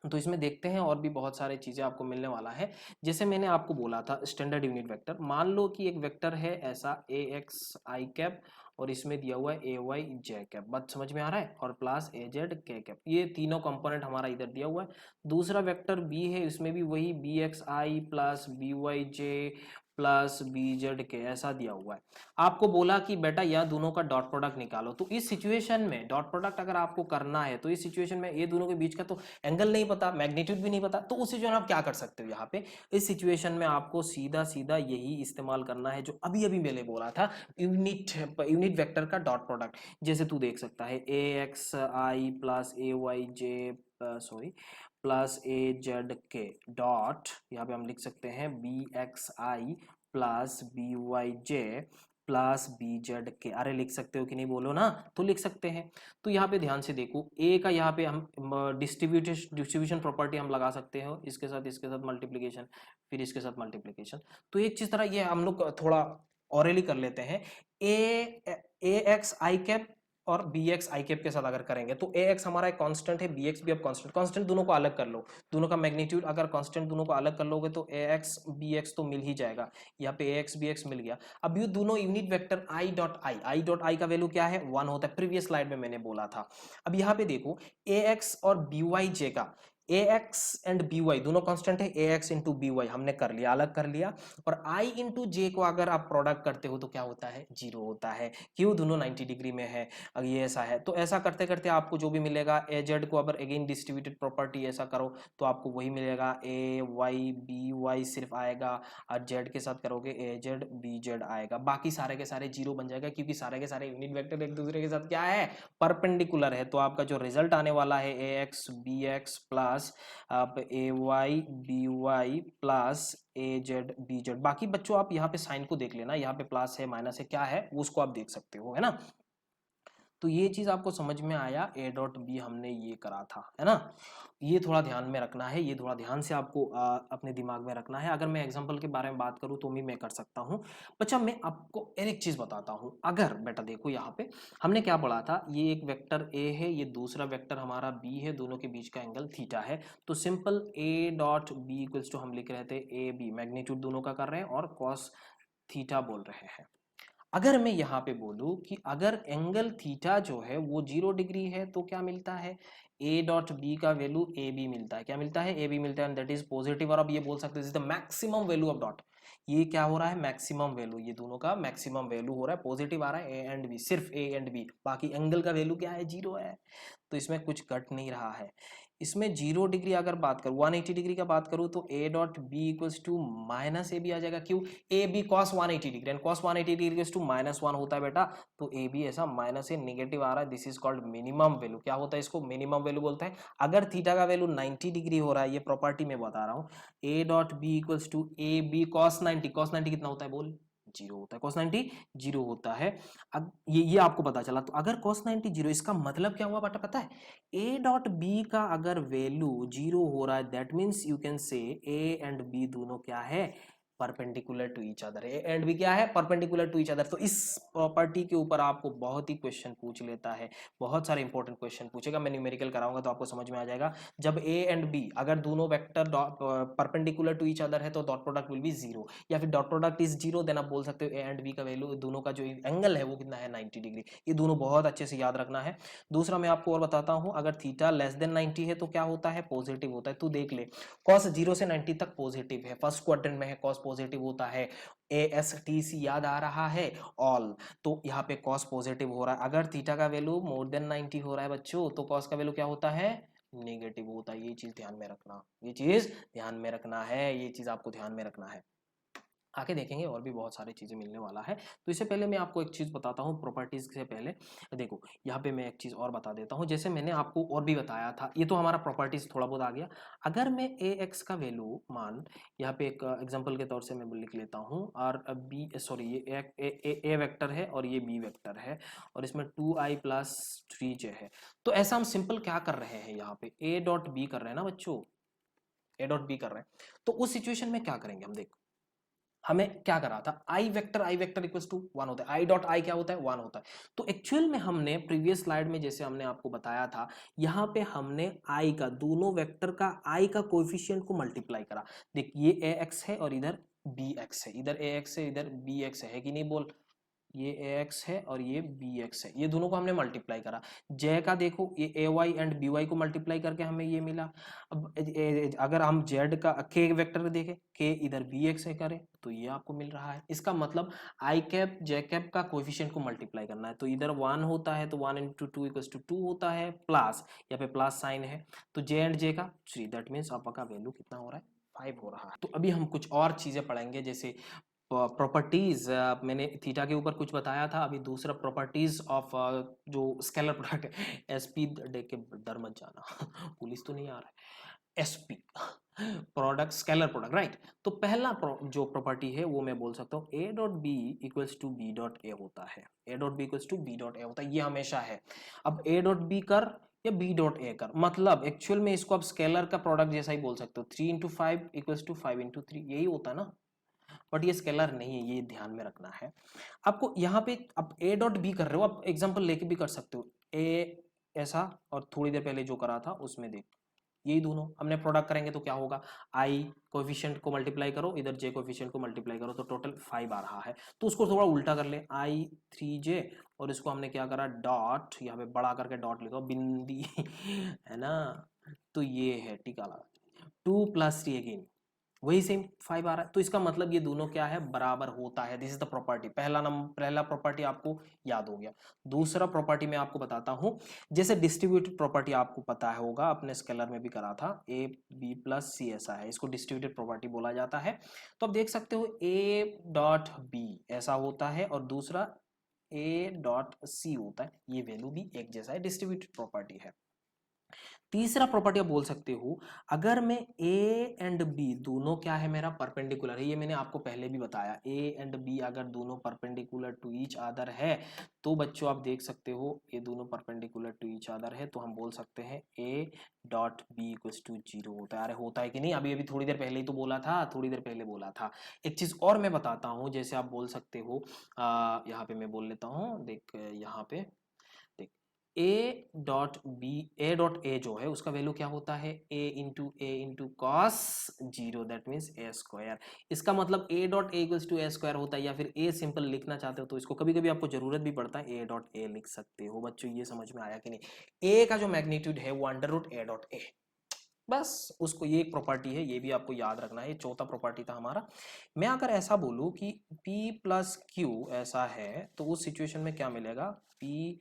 तो इसमें देखते हैं और भी बहुत सारी चीज़ें आपको मिलने वाला है। जैसे मैंने आपको बोला था स्टैंडर्ड यूनिट वेक्टर, मान लो कि एक वेक्टर है ऐसा ए एक्स आई कैप और इसमें दिया हुआ है ए वाई जे कैप, बात समझ में आ रहा है, और प्लस ए जेड के कैप, ये तीनों कंपोनेंट हमारा इधर दिया हुआ है। दूसरा वेक्टर बी है, इसमें भी वही बी एक्स आई प्लस बी वाई जे प्लस बी जेड के ऐसा दिया हुआ है। आपको बोला कि बेटा यह दोनों का डॉट प्रोडक्ट निकालो, तो इस सिचुएशन में डॉट प्रोडक्ट अगर आपको करना है तो इस सिचुएशन में ये दोनों के बीच का तो एंगल नहीं पता, मैग्नीट्यूड भी नहीं पता, तो उस सिचुएशन में आप क्या कर सकते हो यहाँ पे, इस सिचुएशन में आपको सीधा सीधा यही इस्तेमाल करना है जो अभी अभी मैंने बोला था, यूनिट वेक्टर का डॉट प्रोडक्ट। जैसे तू देख सकता है ए एक्स आई प्लस ए वाई जे सॉरी प्लस ए जेड के डॉट, यहाँ पे हम लिख सकते हैं बी एक्स आई प्लस बी वाई जे प्लस बी जेड के, अरे लिख सकते हो कि नहीं बोलो ना, तो लिख सकते हैं। तो यहाँ पे ध्यान से देखो ए का यहाँ पे हम डिस्ट्रीब्यूशन प्रॉपर्टी हम लगा सकते हो, इसके साथ मल्टीप्लीकेशन, फिर इसके साथ मल्टीप्लीकेशन। तो एक चीज तरह ये हम लोग थोड़ा ऑरेली कर लेते हैं, ए एक्स आई कैप और बी एक्स आई कैप के साथ अगर करेंगे तो ए एक्स हमारा एक कांस्टेंट है, बी एक्स भी अब कांस्टेंट, कांस्टेंट दोनों को अलग कर लो, दोनों का मैग्नीट्यूड अगर कांस्टेंट दोनों को अलग कर लोगे तो ए एक्स बी एक्स तो मिल ही जाएगा, यहाँ पे ए एक्स बी एक्स मिल गया। अब ये दोनों unit vector I dot I का वैल्यू क्या है 1 होता है, प्रीवियस स्लाइड में मैंने बोला था। अब यहाँ पे देखो ए एक्स और बी वाई जे का, ए एक्स एंड बी वाई दोनों कांस्टेंट है, ए एक्स इंटू बी वाई हमने कर लिया, अलग कर लिया, और आई इंटू जे को अगर आप प्रोडक्ट करते हो तो क्या होता है, जीरो होता है, क्यों, दोनों 90 डिग्री में है। अगर ये ऐसा है तो ऐसा करते करते आपको जो भी मिलेगा, ए जेड को अगर अगेन डिस्ट्रीब्यूटेड प्रॉपर्टी ऐसा करो तो आपको वही मिलेगा, ए वाई बी वाई सिर्फ आएगा, और जेड के साथ करोगे ए जेड बी जेड आएगा, बाकी सारे के सारे जीरो बन जाएगा, क्योंकि सारे के सारे यूनिट वेक्टर एक दूसरे के साथ क्या है, परपेंडिकुलर है। तो आपका जो रिजल्ट आने वाला है ए एक्स बी एक्स प्लस आप ए वाई बी वाई प्लस ए जेड बी जेड, बाकी बच्चों आप यहाँ पे साइन को देख लेना, यहाँ पे प्लस है माइनस है क्या है उसको आप देख सकते हो, है ना। तो ये चीज आपको समझ में आया, ए डॉट बी हमने ये करा था, है ना। ये थोड़ा ध्यान में रखना है, ये थोड़ा ध्यान से आपको अपने दिमाग में रखना है। अगर मैं एग्जांपल के बारे में बात करूं तो भी मैं कर सकता हूं। बच्चा मैं आपको एक चीज बताता हूं, अगर बेटा देखो यहाँ पे हमने क्या पढ़ा था, ये एक वेक्टर ए है, ये दूसरा वेक्टर हमारा बी है, दोनों के बीच का एंगल थीटा है, तो simple A dot B equals to हम लिख रहे थे ए बी, मैग्नीट्यूड दोनों का कर रहे हैं और कॉस थीटा बोल रहे हैं। अगर मैं यहाँ पे बोलूं कि अगर एंगल थीटा जो है वो 0 डिग्री है तो क्या मिलता है, ए डॉट बी का वैल्यू ए बी मिलता है, क्या मिलता है, ए बी मिलता है, एंड दैट इज पॉजिटिव। और अब ये बोल सकते हैं the maximum value of dot, ये क्या हो रहा है, मैक्सिमम वैल्यू, ये दोनों का मैक्सिमम वैल्यू हो रहा है, पॉजिटिव आ रहा है ए एंड बी, सिर्फ ए एंड बी, बाकी एंगल का वैल्यू क्या है, 0 है, तो इसमें कुछ कट नहीं रहा है। इसमें 0 डिग्री अगर बात करूं, 180 डिग्री का बात करूं तो A dot B equals to minus A B आ जाएगा, क्यों, A B cos 180 degree and cos 180 degree to -1 होता है बेटा, तो ए बी ऐसा माइनस से नेगेटिव आ रहा है, this is called minimum value, क्या होता है इसको, मिनिमम वैल्यू बोलते हैं। अगर थीटा का वैल्यू 90 डिग्री हो रहा है, ये प्रॉपर्टी में बता रहा हूँ, A dot B equals to A B cos 90, cos 90 कितना होता है बोल, 0 होता है, cos 90 0 होता है। अब ये आपको पता चला, तो अगर cos 90 0, इसका मतलब क्या हुआ बेटा पता है, a डॉट बी का अगर वैल्यू 0 हो रहा है that means you can say a and b दोनों क्या है, perpendicular to each other, A and B क्या है, परपेंडिकुलर टू ईच अदर। तो इस प्रॉपर्टी के ऊपर आपको बहुत ही क्वेश्चन पूछ लेता है, बहुत सारे इंपॉर्टेंट क्वेश्चन पूछेगा, मैं न्यूमेरिकल कराऊंगा तो आपको समझ में आ जाएगा। जब ए एंड बी अगर दोनों vector perpendicular to each other है तो डॉट प्रोडक्ट विल बी 0, या फिर डॉट प्रोडक्ट इज 0, देन आप बोल सकते हो ए एंड बी का वैल्यू दोनों का जो एंगल है वो कितना है, 90 डिग्री। ये दोनों बहुत अच्छे से याद रखना है। दूसरा मैं आपको और बताता हूं, अगर थीटा लेस देन 90 है तो क्या होता है, पॉजिटिव होता है। तू देख ले, कॉस 0 से 90 तक पॉजिटिव है, फर्स्ट क्वाड्रेंट में है, कॉस पॉजिटिव होता है, ए एस टी सी याद आ रहा है, ऑल, तो यहाँ पे कॉस पॉजिटिव हो रहा है। अगर थीटा का वैल्यू मोर देन 90 हो रहा है बच्चों तो कॉस का वैल्यू क्या होता है, नेगेटिव होता है। ये चीज ध्यान में रखना, ये चीज ध्यान में रखना है, ये चीज आपको ध्यान में रखना है। आगे देखेंगे और भी बहुत सारी चीज़ें मिलने वाला है। तो इससे पहले मैं आपको एक चीज़ बताता हूँ, प्रॉपर्टीज़ से पहले देखो यहाँ पे मैं एक चीज़ और बता देता हूँ। जैसे मैंने आपको और भी बताया था, ये तो हमारा प्रॉपर्टीज़ थोड़ा बहुत आ गया। अगर मैं ए एक्स का वैल्यू मान, यहाँ पे एक एग्जाम्पल के तौर से मैं लिख लेता हूँ, और बी सॉरी ये ए वेक्टर है और ये बी वेक्टर है, और इसमें 2i प्लस 3j है। तो ऐसा हम सिंपल क्या कर रहे हैं, यहाँ पे ए डॉट बी कर रहे हैं ना बच्चों, ए डॉट बी कर रहे हैं। तो उस सिचुएशन में क्या करेंगे हम, देखो हमें क्या करा था, आई वेक्टर इक्वल्स टू 1 होता है, आई डॉट आई क्या होता है 1 होता है। तो एक्चुअल में हमने प्रीवियस स्लाइड में जैसे हमने आपको बताया था, यहाँ पे हमने आई का, दोनों वेक्टर का आई का कोएफिशिएंट को मल्टीप्लाई करा। देख ये ए एक्स है और इधर बी एक्स है, इधर ए एक्स है इधर बी एक्स है कि नहीं बोल, ये ए एक्स है और ये बी एक्स है, ये दोनों को हमने मल्टीप्लाई करा। जे का देखो ये ए वाई एंड बी वाई को मल्टीप्लाई करके हमें ये मिला। अब अगर हम जेड का के वेक्टर देखें, के इधर बी एक्स है करें तो ये आपको मिल रहा है। इसका मतलब आई कैप जे कैप का कोएफिशिएंट को मल्टीप्लाई करना है, तो इधर 1 होता है तो 1 इंटू टू इक्वल्स टू 2 होता है, प्लस यहाँ पे प्लस साइन है तो जे एंड जे का 3, दैट मीन्स आपका वैल्यू कितना हो रहा है 5 हो रहा है। तो अभी हम कुछ और चीजें पढ़ेंगे, जैसे प्रॉपर्टीज, मैंने थीटा के ऊपर कुछ बताया था, अभी दूसरा प्रॉपर्टीज ऑफ जो स्केलर प्रोडक्ट है, एसपी देख के डर मत जाना पुलिस तो नहीं आ रहा है, SP product scalar product right. तो पहला जो प्रॉपर्टी है वो मैं बोल सकता हूँ A dot B equals to B dot A होता है, ए dot B equals to B dot A होता है, ये हमेशा है। अब ए डॉट बी कर या बी डॉट ए कर, मतलब एक्चुअल में इसको आप स्केलर का प्रोडक्ट जैसा ही बोल सकते हो, 3 इंटू 5 इक्वल्स टू 5 इंटू 3, यही होता है ना, बट ये स्केलर नहीं है, ये ध्यान में रखना है आपको। यहाँ पे आप ए डॉट बी कर रहे हो, आप एग्जांपल लेके भी कर सकते हो, ए ऐसा और थोड़ी देर पहले जो करा था उसमें देख, यही दोनों हमने प्रोडक्ट करेंगे तो क्या होगा, आई कोएफिशिएंट को मल्टीप्लाई करो, इधर जे कोएफिशिएंट को मल्टीप्लाई करो तो टोटल 5 आ रहा है। तो उसको थोड़ा उल्टा कर ले, आई 3j और इसको हमने क्या करा डॉट, यहाँ पे बड़ा करके डॉट लिखो बिंदी है ना, तो ये है टीका लगा 2 प्लस 3 अगेन वही सेम 5 आ रहा है, तो इसका मतलब ये दोनों क्या है बराबर होता है। दिस इज द प्रॉपर्टी, पहला प्रॉपर्टी आपको याद हो गया। दूसरा प्रॉपर्टी मैं आपको बताता हूं, जैसे डिस्ट्रीब्यूटेड प्रॉपर्टी आपको पता होगा, अपने स्केलर में भी करा था, ए बी प्लस सी ऐसा है, इसको डिस्ट्रीब्यूटेड प्रॉपर्टी बोला जाता है। तो आप देख सकते हो ए डॉट बी ऐसा होता है और दूसरा ए डॉट सी होता है, ये वैल्यू भी एक जैसा है, डिस्ट्रीब्यूटेड प्रॉपर्टी है। तीसरा प्रॉपर्टी आप बोल सकते हो, अगर मैं ए एंड बी दोनों क्या है मेरा परपेंडिकुलर है, ये मैंने आपको पहले भी बताया, ए एंड बी अगर दोनों परपेंडिकुलर टू ईच अदर है तो बच्चों आप देख सकते हो ये दोनों परपेंडिकुलर टू ईच अदर है, तो हम बोल सकते हैं ए डॉट बी इक्वल्स टू 0 होता है। अरे होता है कि नहीं, अभी अभी थोड़ी देर पहले ही तो बोला था, थोड़ी देर पहले बोला था। एक चीज और मैं बताता हूँ, जैसे आप बोल सकते हो, यहाँ पे मैं बोल लेता हूँ, देख यहाँ पे देख, ए डॉट ए जो है उसका वैल्यू क्या होता है, A into cos 0, that means A square. इसका मतलब A dot A equals to A square होता है, या फिर ए सिंपल लिखना चाहते हो तो इसको कभी कभी आपको जरूरत भी पड़ता है, ए डॉट ए लिख सकते हो। बच्चों ये समझ में आया कि नहीं, ए का जो मैग्नीट्यूड है वो under root A dot A, बस उसको, ये एक प्रॉपर्टी है, ये भी आपको याद रखना है, ये चौथा प्रॉपर्टी था हमारा। मैं अगर ऐसा बोलूं कि P प्लस क्यू ऐसा है तो उस सिचुएशन में क्या मिलेगा, P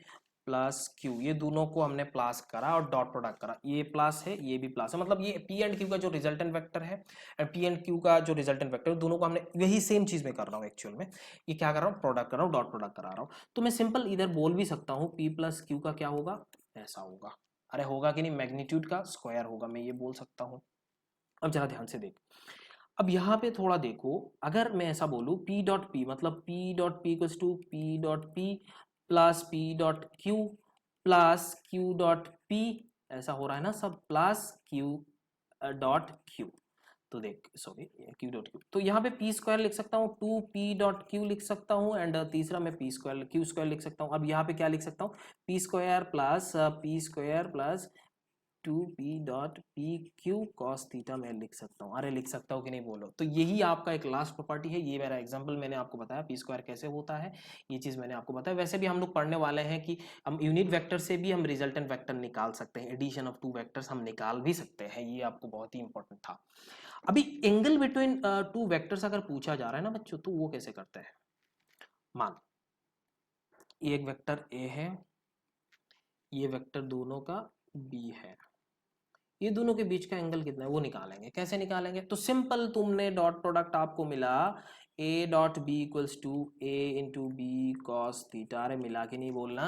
प्लस क्यू, ये दोनों को हमने प्लस करा और डॉट प्रोडक्ट करा, ये प्लस है ये भी प्लस है, मतलब ये P एंड Q का जो रिजल्टेंट वेक्टर है एंड P एंड Q का जो रिजल्टेंट वेक्टर है, दोनों को हमने यही सेम चीज में कर रहा हूँ एक्चुअल में, ये क्या कर रहा हूँ प्रोडक्ट कर रहा हूँ, डॉट प्रोडक्ट करा रहा हूँ। तो मैं सिंपल इधर बोल भी सकता हूँ P प्लस क्यू का क्या होगा, ऐसा होगा, अरे होगा कि नहीं, मैग्नीट्यूड का स्क्वायर होगा, मैं ये बोल सकता हूँ। अब जरा ध्यान से देख, अब यहाँ पे थोड़ा देखो, अगर मैं ऐसा बोलूँ P डॉट पी, मतलब P dot P equals to P dot P plus P dot Q plus Q dot P, ऐसा हो रहा है ना सब, प्लस Q डॉट क्यू, तो देख सॉरी क्यू डॉट क्यू, तो यहाँ पे पी स्क्वायर लिख सकता हूँ, 2p डॉट क्यू लिख सकता हूँ एंड तीसरा मैं पी स्क्वायर क्यू स्क्वायर लिख सकता हूँ। अब यहाँ पे क्या लिख सकता हूँ, P square plus 2p dot P Q cos theta मैं लिख सकता हूँ। अरे लिख सकता हूँ कि नहीं बोलो, तो यही आपका एक लास्ट प्रॉपर्टी है, ये मेरा एग्जांपल मैंने आपको बताया पी स्क्वायर कैसे होता है, ये चीज मैंने आपको बताया। वैसे भी हम लोग पढ़ने वाले हैं कि हम यूनिट वेक्टर से भी हम रिजल्टेंट वेक्टर निकाल सकते हैं, एडिशन ऑफ टू वेक्टर्स हम निकाल भी सकते हैं, ये आपको बहुत ही इंपॉर्टेंट था। अभी एंगल बिटवीन टू वेक्टर्स अगर पूछा जा रहा है ना बच्चों, तो वो कैसे करते हैं, मान ये एक वेक्टर ए है, ये वेक्टर दोनों का बी है, ये दोनों के बीच का एंगल कितना है वो निकालेंगे। कैसे निकालेंगे, तो सिंपल, तुमने डॉट प्रोडक्ट आपको मिला A dot B equals to A into B cos theta, अरे मिला के नहीं बोलना,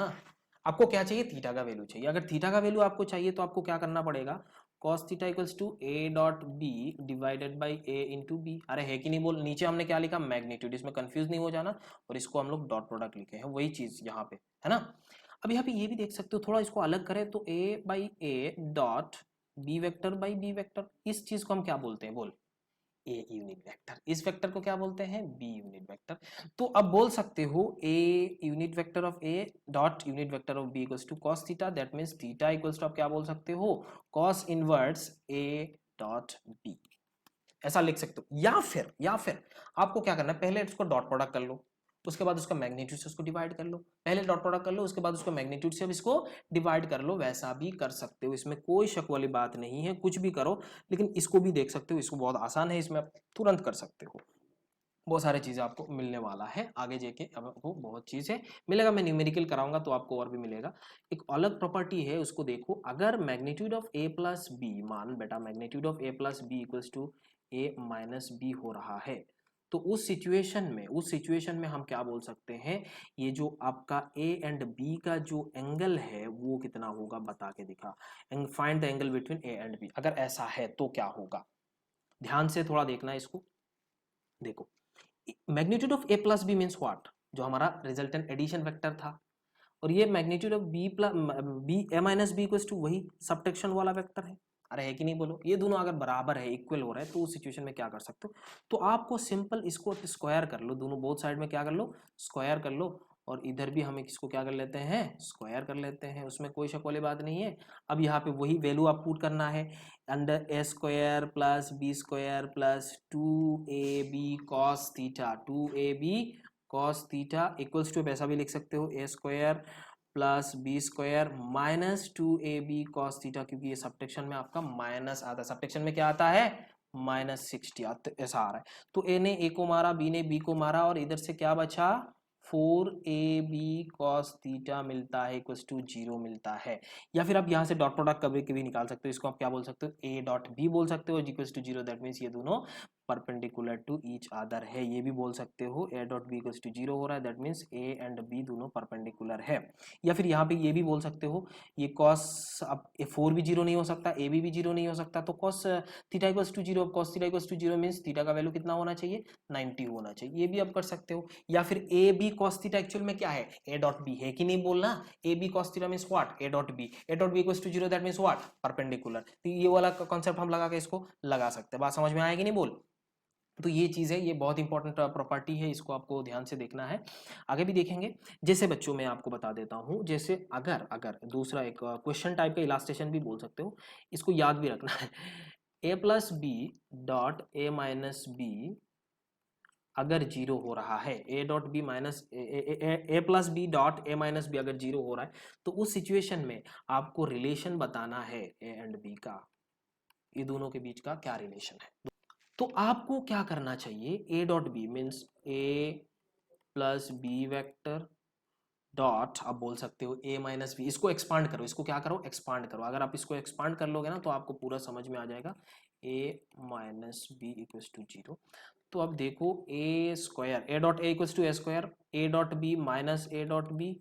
आपको क्या चाहिए, थीटा का वैल्यू चाहिए। अगर थीटा का वैल्यू आपको चाहिए तो आपको क्या करना पड़ेगा, cos theta equals to A dot B divided by A into B, अरे है कि नहीं बोल, नीचे हमने क्या लिखा मैग्नीट्यूड, इसमें कंफ्यूज नहीं हो जाना, और इसको हम लोग डॉट प्रोडक्ट लिखे हैं, वही चीज यहाँ पे है ना। अब यहाँ पे ये भी देख सकते हो, थोड़ा इसको अलग करें तो a by a dot b vector by b vector, इस चीज को हम क्या बोलते हैं बोल, ए यूनिट वेक्टर। इस वेक्टर को क्या बोलते हैं? B unit vector. तो अब बोल सकते हो a unit vector of a dot unit vector of b equals to cos theta, that means theta equals to आप क्या बोल सकते हो? Cos inverse a dot b, ऐसा लिख सकते हो। या फिर आपको क्या करना है, पहले इसको डॉट प्रोडक्ट कर लो, उसके बाद उसका मैग्नीट्यूड से उसको डिवाइड कर लो। पहले डॉट प्रोडक्ट कर लो, उसके बाद उसको मैग्नीट्यूड से अब इसको डिवाइड कर लो, वैसा भी कर सकते हो, इसमें कोई शक वाली बात नहीं है, कुछ भी करो। लेकिन इसको भी देख सकते हो, इसको बहुत आसान है, इसमें आप तुरंत कर सकते हो। बहुत सारी चीजें आपको मिलने वाला है आगे जाके, अब आपको बहुत चीजें मिलेगा। मैं न्यूमेरिकल कराऊंगा तो आपको और भी मिलेगा। एक अलग प्रॉपर्टी है, उसको देखो। अगर magnitude of A plus B, मान बेटा magnitude of A plus B equals to A minus B हो रहा है, तो उस सिचुएशन में हम क्या बोल सकते हैं? ये जो आपका ए एंड बी का जो एंगल है वो कितना होगा, बता के दिखा। Find the angle between A and B. अगर ऐसा है तो क्या होगा, ध्यान से थोड़ा देखना इसको। देखो, magnitude of A plus B means what, जो हमारा रिजल्टेंट एडिशन वेक्टर था, और ये magnitude of B plus B A minus B equals to वही सबट्रैक्शन वाला वेक्टर है। अरे है कि नहीं बोलो? ये दोनों अगर बराबर है, इक्वल हो रहा है, तो उस सिचुएशन में क्या कर सकते हो? तो आपको सिंपल इसको स्क्वायर कर लो, दोनों बोथ साइड में क्या कर लो? स्क्वायर कर लो। और इधर भी हम इसको क्या कर लेते हैं? स्क्वायर कर लेते हैं, उसमें कोई शक वाली बात नहीं है। अब यहाँ पे वही वैल्यू आप पुट करना है, under a square plus b square plus 2ab cos theta, 2ab cos theta equals to, ऐसा भी लिख सकते हो, a square plus b square minus 2ab cos theta, क्योंकि ये सबट्रैक्शन में आपका माइनस आता है। सबट्रैक्शन में क्या आता है? -60 ऐसा आ रहा है। तो ए ने ए को मारा, बी ने बी को मारा, और इधर से क्या बचा? 4ab cos थीटा मिलता है इक्वल्स टू 0 मिलता है। या फिर आप यहाँ से डॉट प्रोडक्ट कभी कभी निकाल सकते हो, इसको आप क्या बोल सकते हो? ए डॉट बी बोल सकते हो इक्वल्स टू 0, दैट मीन्स ये दोनों परपेंडिकुलर टू ईच अदर है। ये भी बोल सकते हो A dot B equals to 0 हो रहा है, that means A and B दोनों परपेंडिकुलर है। या फिर यहाँ पे ये भी बोल सकते हो, ये कॉस, अब 4 भी 0 नहीं हो सकता, ए भी 0 नहीं हो सकता, तो cos theta equals to 0, cos theta equals to 0 means theta का वैल्यू कितना होना चाहिए? 90 होना चाहिए। ये भी आप कर सकते हो। या फिर A B cos theta actual में क्या है? ए डॉट बी है कि नहीं बोलना? A B cos theta means what? A dot B. A dot B equals to 0, that means what? Perpendicular. तो ये वाला कॉन्सेप्ट हम लगा के इसको लगा सकते हैं। बात समझ में आएगी नहीं बोल? तो ये चीज है, ये बहुत इंपॉर्टेंट प्रॉपर्टी है, इसको आपको ध्यान से देखना है। आगे भी देखेंगे। जैसे बच्चों मैं आपको बता देता हूं, जैसे अगर अगर दूसरा एक क्वेश्चन टाइप का इलास्ट्रेशन भी बोल सकते हो, इसको याद भी रखना है। A plus B dot a minus b अगर 0 हो रहा है, ए dot b minus a plus B dot a minus b अगर 0 हो रहा है, तो उस सिचुएशन में आपको रिलेशन बताना है ए एंड बी का, ये दोनों के बीच का क्या रिलेशन है। तो आपको क्या करना चाहिए? A dot B means A plus B vector dot, आप बोल सकते हो ए माइनस बी, इसको एक्सपांड करो, इसको क्या करो? एक्सपांड करो। अगर आप इसको एक्सपांड कर लोगे ना तो आपको पूरा समझ में आ जाएगा। A minus B equals to 0। तो अब देखो, a square, a dot A equals to A square, a dot b minus a dot b,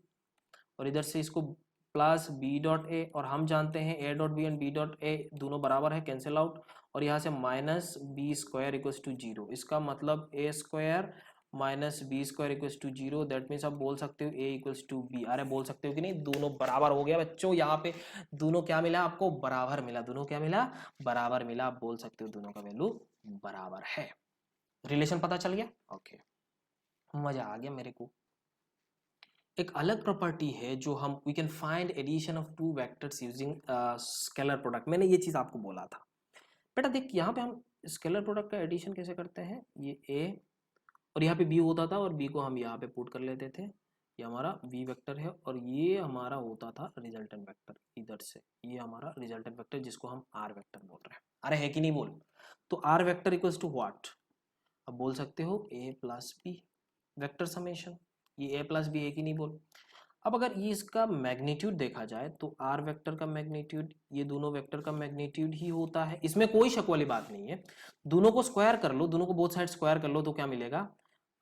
और इधर से इसको प्लस बी डॉट ए, और हम जानते हैं ए dot b and b dot a दोनों बराबर है, कैंसिल आउट, और यहाँ से minus b square equals to 0। इसका मतलब a square minus b square equals to 0, that means आप बोल सकते हो ए इक्वल्स टू बी। अरे बोल सकते हो कि नहीं? दोनों बराबर हो गया बच्चों, यहाँ पे दोनों क्या मिला आपको? बराबर मिला। दोनों क्या मिला? बराबर मिला। आप बोल सकते हो दोनों का वैल्यू बराबर है। रिलेशन पता चल गया? ओके, मजा आ गया मेरे को। एक अलग प्रॉपर्टी है जो हम we can find addition of two vectors using scalar product. मैंने ये चीज आपको बोला था बेटा, देख यहाँ पे हम स्केलर प्रोडक्ट का एडिशन कैसे करते हैं। ये ए और यहाँ पे बी होता था, और बी को हम यहाँ पे पुट कर लेते थे, ये हमारा बी वेक्टर है, और ये हमारा होता था रिजल्टेंट वेक्टर इधर से, ये हमारा रिजल्टेंट वेक्टर जिसको हम आर वेक्टर बोल रहे हैं। अरे है कि नहीं बोल? तो R vector equals to what? अब बोल सकते हो A plus B vector summation. ये ए प्लस बी है कि नहीं बोल? अब अगर ये इसका मैग्नीट्यूड देखा जाए तो आर वेक्टर का मैग्नीट्यूड ये दोनों वेक्टर का मैग्नीट्यूड ही होता है, इसमें कोई शक वाली बात नहीं है। दोनों को स्क्वायर कर लो, दोनों को बोथ साइड स्क्वायर कर लो, तो क्या मिलेगा?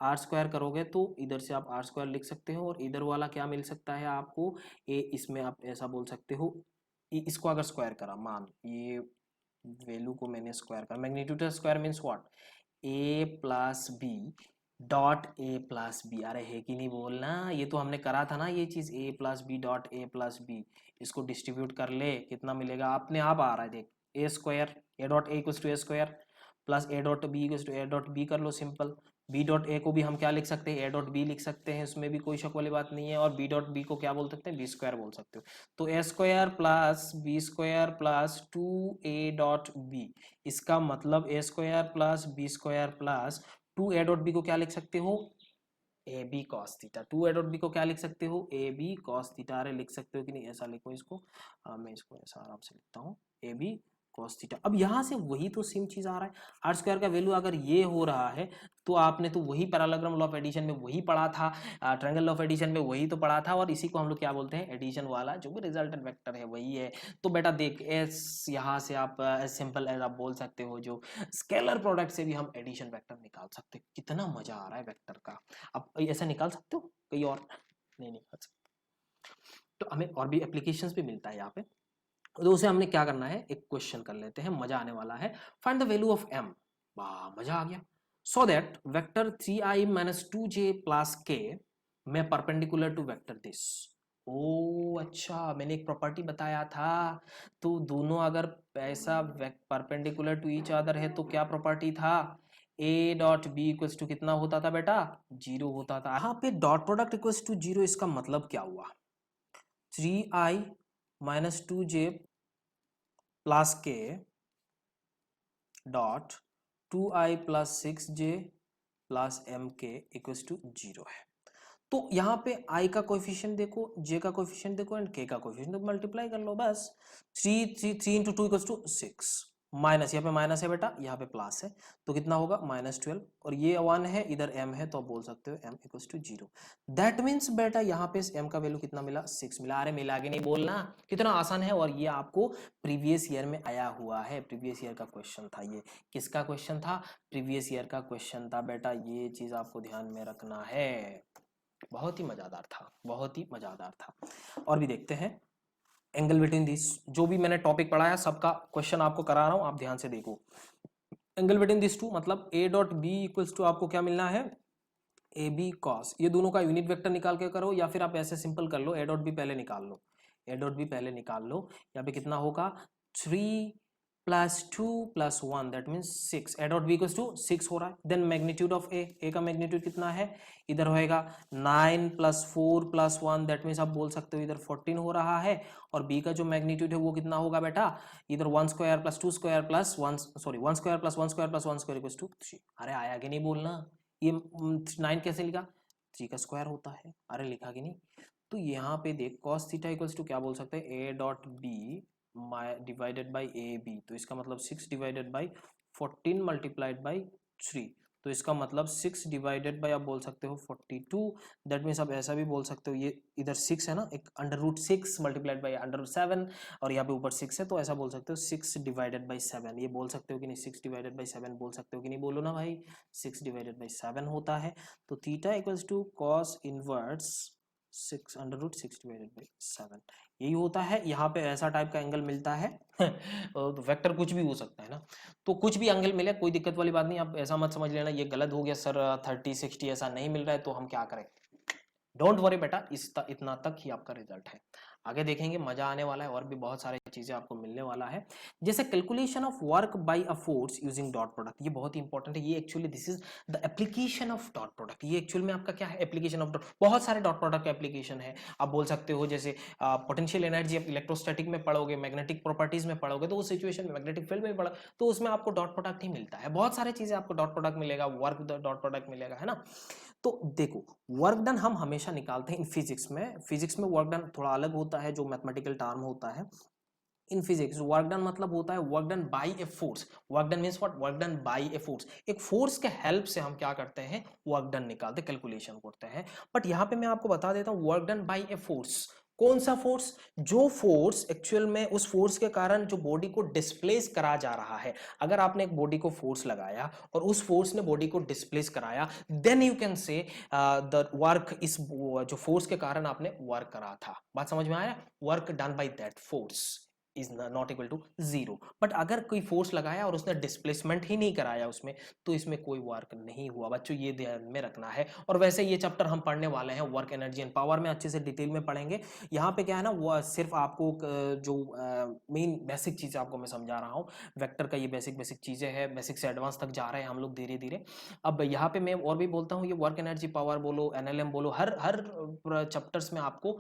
आर स्क्वायर करोगे तो इधर से आप आर स्क्वायर लिख सकते हो, और इधर वाला क्या मिल सकता है आपको? ए, इसमें आप ऐसा बोल सकते हो, इसको अगर स्क्वायर करा, मान ये वैल्यू को मैंने स्क्वायर करा, magnitude square means what? A plus B dot A plus B. अरे है कि नहीं बोलना? ये तो हमने करा था ना ये चीज, a plus B dot A plus b. इसको डिस्ट्रीब्यूट कर ले, कितना मिलेगा? अपने आप आ रहा है देख, a square, a dot A equals to A square plus a dot B equals to A dot b कर लो सिंपल। बी डॉट ए को भी हम क्या लिख सकते हैं, ए डॉट बी लिख सकते हैं, उसमें भी कोई शक वाली बात नहीं है। और बी डॉट बी को क्या बोल सकते हैं, बी स्क्वायर बोल सकते हो। तो a square plus b square plus 2a.b, इसका मतलब a square plus b square plus 2a.b को क्या लिख सकते हो, ए बी कॉस थीटा। 2a.b को क्या लिख सकते हो, ए बी कॉस थीटा। अरे लिख सकते हो कि नहीं, ऐसा लिखो इसको। मैं इसको ऐसा आराम से लिखता हूँ, ए बी कॉस थीटा। अब यहाँ से वही तो सेम चीज आ रहा है, आर स्क्वायर का वैल्यू अगर ये हो रहा है तो आपने तो वही पैरालेलोग्राम लॉ ऑफ एडिशन में वही पढ़ा था, ट्रायंगल लॉ ऑफ एडिशन में वही तो पढ़ा था, और इसी को हम लोग क्या बोलते हैं, एडिशन वाला जो भी रिजल्टेंट वेक्टर है वही है। तो बेटा देख, एस यहाँ से आप एज सिंपल एज आप बोल सकते हो, जो स्केलर प्रोडक्ट से भी हम एडिशन वेक्टर निकाल सकते हैं। कितना मजा आ रहा है वेक्टर का। आप ऐसा निकाल सकते हो, कहीं और नहीं निकाल सकते। तो हमें और भी एप्लीकेशंस भी मिलता है यहाँ पे। तो उसे हमने क्या करना है, एक क्वेश्चन कर लेते हैं, मजा आने वाला है। Find the value of m। वाह मजा आ गया। So that vector 3i minus 2j plus k में परपेंडिकुलर टू वेक्टर दिस। ओ अच्छा, मैंने एक प्रॉपर्टी बताया था। तो दोनों अगर ऐसा परपेंडिकुलर टू ईच अदर है तो क्या प्रॉपर्टी था, a dot B equals to कितना होता था बेटा, 0 होता था। यहाँ पे डॉट प्रोडक्ट इक्वल्स टू 0, इसका मतलब क्या हुआ, 3i minus 2j plus k dot 2i plus 6j plus m k equals to 0 है। तो यहाँ पे i का कोएफिशिएंट देखो, j का कोएफिशिएंट देखो एंड k का कोएफिशिएंट, तो मल्टीप्लाई कर लो बस। 3 इंटू 2 इक्वल्स टू 6, माइनस यहाँ पे माइनस है बेटा, यहाँ पे प्लस है, तो कितना होगा -12, और ये 1 है, इधर m है, तो आप बोल सकते हो m equals to 0। That means बेटा यहाँ पे m का वैल्यू कितना मिला, 6 मिला। अरे मिला के नहीं बोलना, कितना आसान है। और ये आपको प्रीवियस ईयर में आया हुआ है, प्रीवियस ईयर का क्वेश्चन था ये। किसका क्वेश्चन था, प्रीवियस ईयर का क्वेश्चन था बेटा, ये चीज आपको ध्यान में रखना है। बहुत ही मजादार था, बहुत ही मजादार था। और भी देखते हैं, एंगल बिटवीन दिस, जो भी मैंने टॉपिक पढ़ाया सबका क्वेश्चन आपको करा रहा हूं, आप ध्यान से देखो। एंगल बिटवीन दिस टू मतलब a dot B equals to आपको क्या मिलना है, ए बी कॉस, ये दोनों का यूनिट वेक्टर निकाल के करो, या फिर आप ऐसे सिंपल कर लो, ए डॉट बी पहले निकाल लो, ए डॉट बी पहले निकाल लो। यहाँ पे कितना होगा, 3 plus 2 plus 1 that means 6, A dot B equals to 6 हो रहा है। देन मैग्नीट्यूड ऑफ ए का मैग्नीट्यूड कितना है, इधर होएगा 9 प्लस 4 प्लस 1 दैट मीन्स आप बोल सकते हो इधर 14 हो रहा है। और बी का जो मैग्नीट्यूड है वो कितना होगा बेटा, इधर 1 square plus 2 square plus 1 sorry 1 square plus 1 square plus 1 square equals to 3। अरे आया कि नहीं बोलना, ये 9 कैसे लिखा, 3 का स्क्वायर होता है। अरे लिखा कि नहीं। तो यहाँ पे देख cos थीटा इक्वल्स टू क्या बोल सकते हैं, ए dot B divided by A B, तो इसका मतलब 6 डिवाइडेड बाई 14 मल्टीप्लाइड बाई 3, तो इसका मतलब 6 डिवाइडेड बाई आप बोल सकते हो 42। दैट मीन्स आप ऐसा भी बोल सकते हो, ये इधर 6 है ना, एक √6 मल्टीप्लाइड बाई √7, और यहाँ पे ऊपर 6 है, तो ऐसा बोल सकते हो 6 डिवाइडेड बाई 7, ये बोल सकते हो कि नहीं, 6 डिवाइडेड बाई 7 बोल सकते हो कि नहीं, बोलो ना भाई, 6 डिवाइडेड बाई 7 होता है। तो theta equals to cos inverse 6 √6 divided by 7, यही होता है। यहाँ पे ऐसा टाइप का एंगल मिलता है तो वेक्टर कुछ भी हो सकता है ना, तो कुछ भी एंगल मिले कोई दिक्कत वाली बात नहीं। आप ऐसा मत समझ लेना ये गलत हो गया सर, 30 60 ऐसा नहीं मिल रहा है तो हम क्या करें। डोंट वरी बेटा, इतना तक ही आपका रिजल्ट है। आगे देखेंगे, मजा आने वाला है, और भी बहुत सारी चीजें आपको मिलने वाला है। जैसे calculation of work by a force using dot product, ये बहुत इंपॉर्टेंट है। ये actually this is the application of dot product. ये एक्चुअल में आपका क्या है, एप्लीकेशन ऑफ डॉट। बहुत सारे डॉट प्रोडक्ट का एप्लीकेशन है। आप बोल सकते हो जैसे पोटेंशियल एनर्जी आप इलेक्ट्रोस्टैटिक में पढ़ोगे, मैग्नेटिक प्रॉपर्टीज में पढ़ोगे, तो उस सिचुएशन में मैग्नेटिक फील्ड में पढ़ा तो उसमें आपको डॉट प्रोडक्ट ही मिलता है। बहुत सारी चीजें आपको डॉट प्रोडक्ट मिलेगा, वर्क डॉट प्रोडक्ट मिलेगा, है ना। तो देखो, वर्क डन हम हमेशा निकालते हैं इन फिजिक्स में। फिजिक्स में वर्क डन थोड़ा अलग होता है, जो मैथमेटिकल टर्म होता है। इन फिजिक्स वर्क डन मतलब होता है work done bye a force. Work done means what, work done bye a force. एक फोर्स के हेल्प से हम क्या करते हैं, वर्क डन निकालते, कैलकुलेशन करते हैं। बट यहाँ पे मैं आपको बता देता हूँ, work done bye a force, कौन सा फोर्स, जो फोर्स एक्चुअल में उस फोर्स के कारण जो बॉडी को डिस्प्लेस करा जा रहा है। अगर आपने एक बॉडी को फोर्स लगाया और उस फोर्स ने बॉडी को डिस्प्लेस कराया, then you can say the work, इस जो फोर्स के कारण आपने वर्क करा था। बात समझ में आया, work done by that force, is not equal to 0। But अगर कोई फोर्स लगाया और उसने डिस्प्लेसमेंट ही नहीं कराया उसमें, तो इसमें कोई वर्क नहीं हुआ बच्चों, ये ध्यान में रखना है। और वैसे ये चैप्टर हम पढ़ने वाले हैं वर्क एनर्जी एंड पावर में, अच्छे से डिटेल में पढ़ेंगे। यहाँ पे क्या है ना, वो सिर्फ आपको जो मेन बेसिक चीज़ आपको मैं समझा रहा हूँ, वेक्टर का ये बेसिक बेसिक चीज़ें हैं, बेसिक से एडवांस तक जा रहे हैं हम लोग धीरे धीरे। अब यहाँ पे मैं और भी बोलता हूँ, ये वर्क एनर्जी पावर बोलो, एनएलएम बोलो, हर हर चैप्टर्स में आपको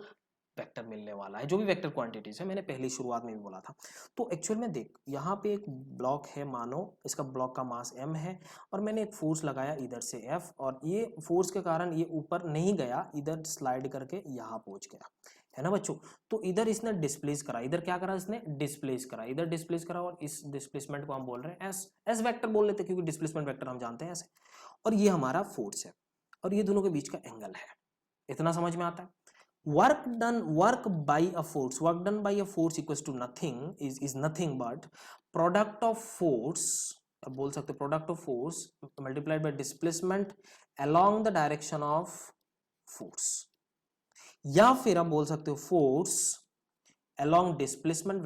वेक्टर मिलने वाला है, जो भी वेक्टर क्वांटिटीज है, मैंने पहली शुरुआत में भी बोला था। तो एक्चुअल में देख, यहाँ पे एक ब्लॉक है, मानो इसका ब्लॉक का मास m है, और मैंने एक फोर्स लगाया इधर से F, और ये फोर्स के कारण ये ऊपर नहीं गया, इधर स्लाइड करके यहाँ पहुंच गया, है ना बच्चों। तो इधर इसने डिस्प्लेस करा, इधर क्या करा इसने, डिस्प्लेस करा, इधर डिस्प्लेस करा, और इस डिस्प्लेसमेंट को हम बोल रहे हैं एस वेक्टर बोल लेते हैं, क्योंकि डिस्प्लेसमेंट वेक्टर हम जानते हैं ऐसे। और ये हमारा फोर्स है, और ये दोनों के बीच का एंगल है। इतना समझ में आता है। work by a force equals to nothing, is nothing but product of force, अब बोल सकते product of force multiplied by displacement along the direction of force, या फिर आप बोल सकते हो फोर्स along displacement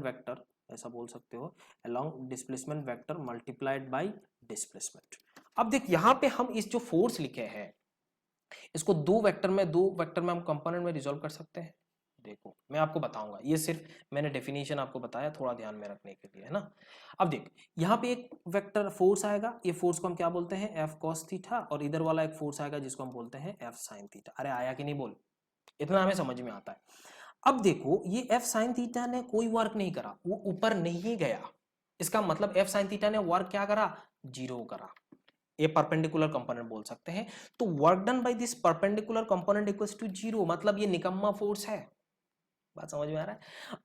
vector, ऐसा बोल सकते हो, along displacement vector multiplied by displacement। अब देख यहाँ पे हम इस जो फोर्स लिखे हैं, इसको दो वेक्टर में हम कंपोनेंट में रिजॉल्व कर सकते हैं। देखो मैं आपको बताऊंगा, ये सिर्फ मैंने डेफिनेशन आपको बताया थोड़ा ध्यान में रखने के लिए, है ना। अब देख यहाँ पे एक वेक्टर फोर्स आएगा, ये फोर्स को हम क्या बोलते हैं, एफ कॉस थीटा, और इधर वाला एक फोर्स आएगा जिसको हम बोलते हैं एफ साइन थीटा। अरे आया कि नहीं बोल, इतना हमें समझ में आता है। अब देखो ये एफ साइन थीटा ने कोई वर्क नहीं करा, वो ऊपर नहीं गया, इसका मतलब एफ साइन थीटा ने वर्क क्या करा, जीरो करा। ये परपेंडिकुलर कंपोनेंट बोल सकते हैं। तो work done by this perpendicular component equals to 0, मतलब ये निकम्मा फोर्स है। बात समझ में आ रहा है।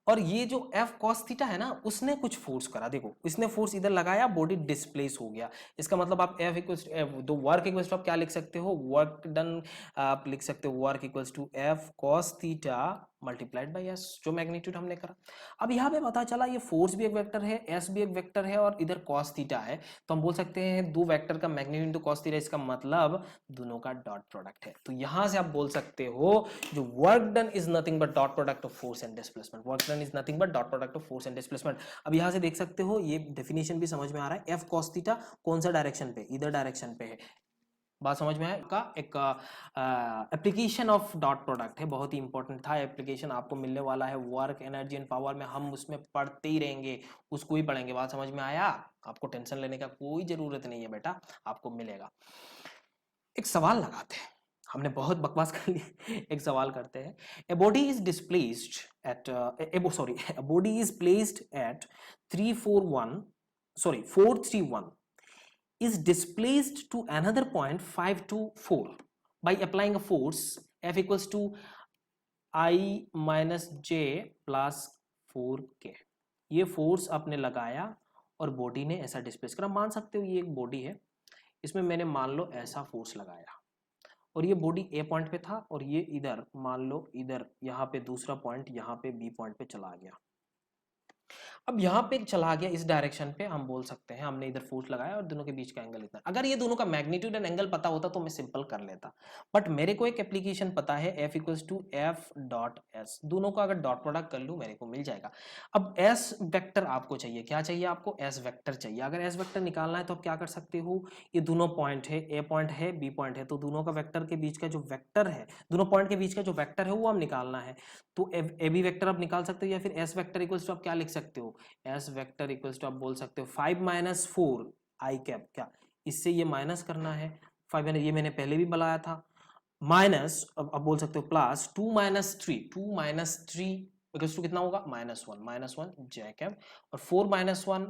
और ये जो F cos थीटा है ना, उसने कुछ फोर्स करा, देखो इसने फोर्स इधर लगाया, बॉडी डिस्प्लेस हो गया। इसका मतलब आप F इक्वल्स तो वर्क इक्वल्स टू आप क्या लिख सकते हो, वर्क डन आप लिख सकते हो work equals to F cos theta multiplied by S, जो मैग्नीट्यूड हमने करा। अब यहाँ पे पता चला ये फोर्स भी एक वेक्टर है, S भी एक वेक्टर है, और इधर cos थीटा है, तो हम बोल सकते हैं दो वेक्टर का मैग्नीट्यूड तो cos थीटा, इसका मतलब दोनों का डॉट प्रोडक्ट है। तो यहां से आप बोल सकते हो जो work done is nothing but dot product of force and displacement, work done is nothing but dot product of force and displacement. अब यहां से देख सकते हो, ये डेफिनेशन भी समझ में आ रहा है, एफ cos थीटा कौन सा डायरेक्शन पे, इधर डायरेक्शन पे है। बात समझ में आया। का एक एप्लीकेशन ऑफ डॉट प्रोडक्ट है, बहुत ही इंपॉर्टेंट था एप्लीकेशन, आपको मिलने वाला है वर्क एनर्जी एंड पावर में, हम उसमें पढ़ते ही रहेंगे, उसको ही पढ़ेंगे। बात समझ में आया, आपको टेंशन लेने का कोई जरूरत नहीं है बेटा, आपको मिलेगा। एक सवाल लगाते हैं, हमने बहुत बकवास कर ली, एक सवाल करते हैं। A body is displaced at a body is placed at 431 is displaced to another point 5 to 4 by applying a force F equals to I minus J plus 4K। ये फोर्स आपने लगाया और बॉडी ने ऐसा डिस्प्लेस करा, मान सकते हो ये एक बॉडी है, इसमें मैंने मान लो ऐसा फोर्स लगाया, और ये बॉडी ए पॉइंट पे था, और ये इधर मान लो इधर यहाँ पे दूसरा पॉइंट यहाँ पे बी पॉइंट पे चला गया। अब यहाँ पे चला गया इस डायरेक्शन पे, हम बोल सकते हैं हमने इधर फोर्स लगाया और दोनों के बीच का एंगल इतना। अगर ये दोनों का मैग्नीट्यूड एंड एंगल पता होता तो मैं सिंपल कर लेता, बट मेरे को एक एप्लीकेशन पता है F equals to F dot S, दोनों का अगर डॉट प्रोडक्ट कर लूँ मेरे को मिल जाएगा। अब एस वेक्टर आपको चाहिए, क्या चाहिए आपको, एस वेक्टर चाहिए। अगर एस वेक्टर निकालना है तो आप क्या कर सकते हो, ये दोनों पॉइंट है, ए पॉइंट है बी पॉइंट है, तो दोनों का वेक्टर के बीच का जो वेक्टर है, दोनों पॉइंट के बीच का जो वेक्टर है वो हम निकालना है। तो ए बी वेक्टर आप निकाल सकते हो, या फिर एस वेक्टर इक्वल्स टू आप क्या लिख सकते हो, एस वेक्टर इक्वल्स टू आप बोल सकते हो 5 माइनस 4 आई कैप, क्या इससे ये माइनस करना है 5, ये मैंने पहले भी बताया था, माइनस अब बोल सकते हो प्लस 2 माइनस 3 इक्वल्स टू कितना होगा, -1 जे कैप, और 4 माइनस 1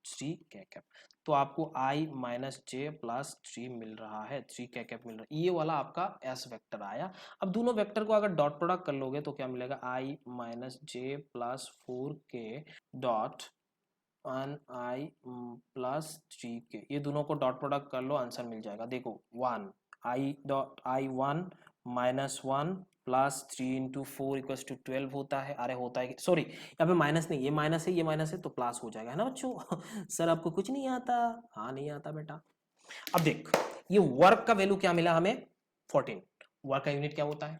3 के कैप। तो आपको i माइनस जे प्लस 3 मिल रहा है, 3 के कैप मिल रहा है, ये वाला आपका एस वेक्टर आया। अब दोनों वेक्टर को अगर डॉट प्रोडक्ट कर लोगे तो क्या मिलेगा, i माइनस जे प्लस 4 के डॉट i प्लस 3 के, ये दोनों को डॉट प्रोडक्ट कर लो, आंसर मिल जाएगा। देखो 1 i1 minus 1 plus 3 into 4 equals to 12 होता है। अरे होता है, सॉरी यहाँ पे माइनस नहीं, ये माइनस है तो प्लस हो जाएगा, है ना बच्चों। सर आपको कुछ नहीं आता, हाँ नहीं आता बेटा। अब देख ये वर्क का वैल्यू क्या मिला हमें, 14। वर्क का यूनिट क्या होता है,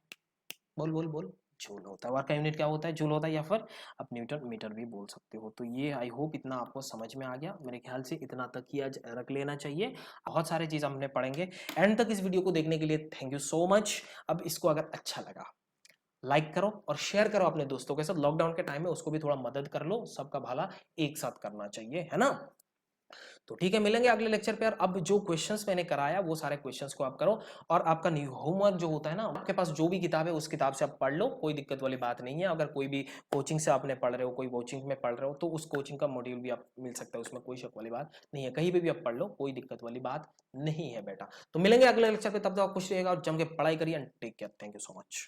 बोल बोल बोल, जूल होता है। वर्क का यूनिट क्या होता है? जूल होता है, या फिर आप न्यूटन मीटर भी बोल सकते हो। तो ये आई होप इतना आपको समझ में आ गया। मेरे ख्याल से इतना तक ही आज रख लेना चाहिए। बहुत सारे चीज़ हमने पढ़ेंगे। एंड तक इस वीडियो को देखने के लिए थैंक यू सो मच। अब इसको अगर अच्छा लगा लाइक करो और शेयर करो अपने दोस्तों के साथ। लॉकडाउन के टाइम में उसको भी थोड़ा मदद कर लो, सबका भला एक साथ करना चाहिए, है ना। तो ठीक है, मिलेंगे अगले लेक्चर पे। अब जो क्वेश्चंस मैंने कराया वो सारे क्वेश्चंस को आप करो, और आपका न्यू होमवर्क जो होता है ना, आपके पास जो भी किताब है उस किताब से आप पढ़ लो, कोई दिक्कत वाली बात नहीं है। अगर कोई भी कोचिंग से आपने पढ़ रहे हो, कोई कोचिंग में पढ़ रहे हो, तो उस कोचिंग का मॉड्यूल भी आप मिल सकता है, उसमें कोई शक वाली बात नहीं है। कहीं पे भी आप पढ़ लो, कोई दिक्कत वाली बात नहीं है बेटा। तो मिलेंगे अगले लेक्चर पे, तब तक आप खुश रहिएगा और जम के पढ़ाई करिए। Take care, thank you so much.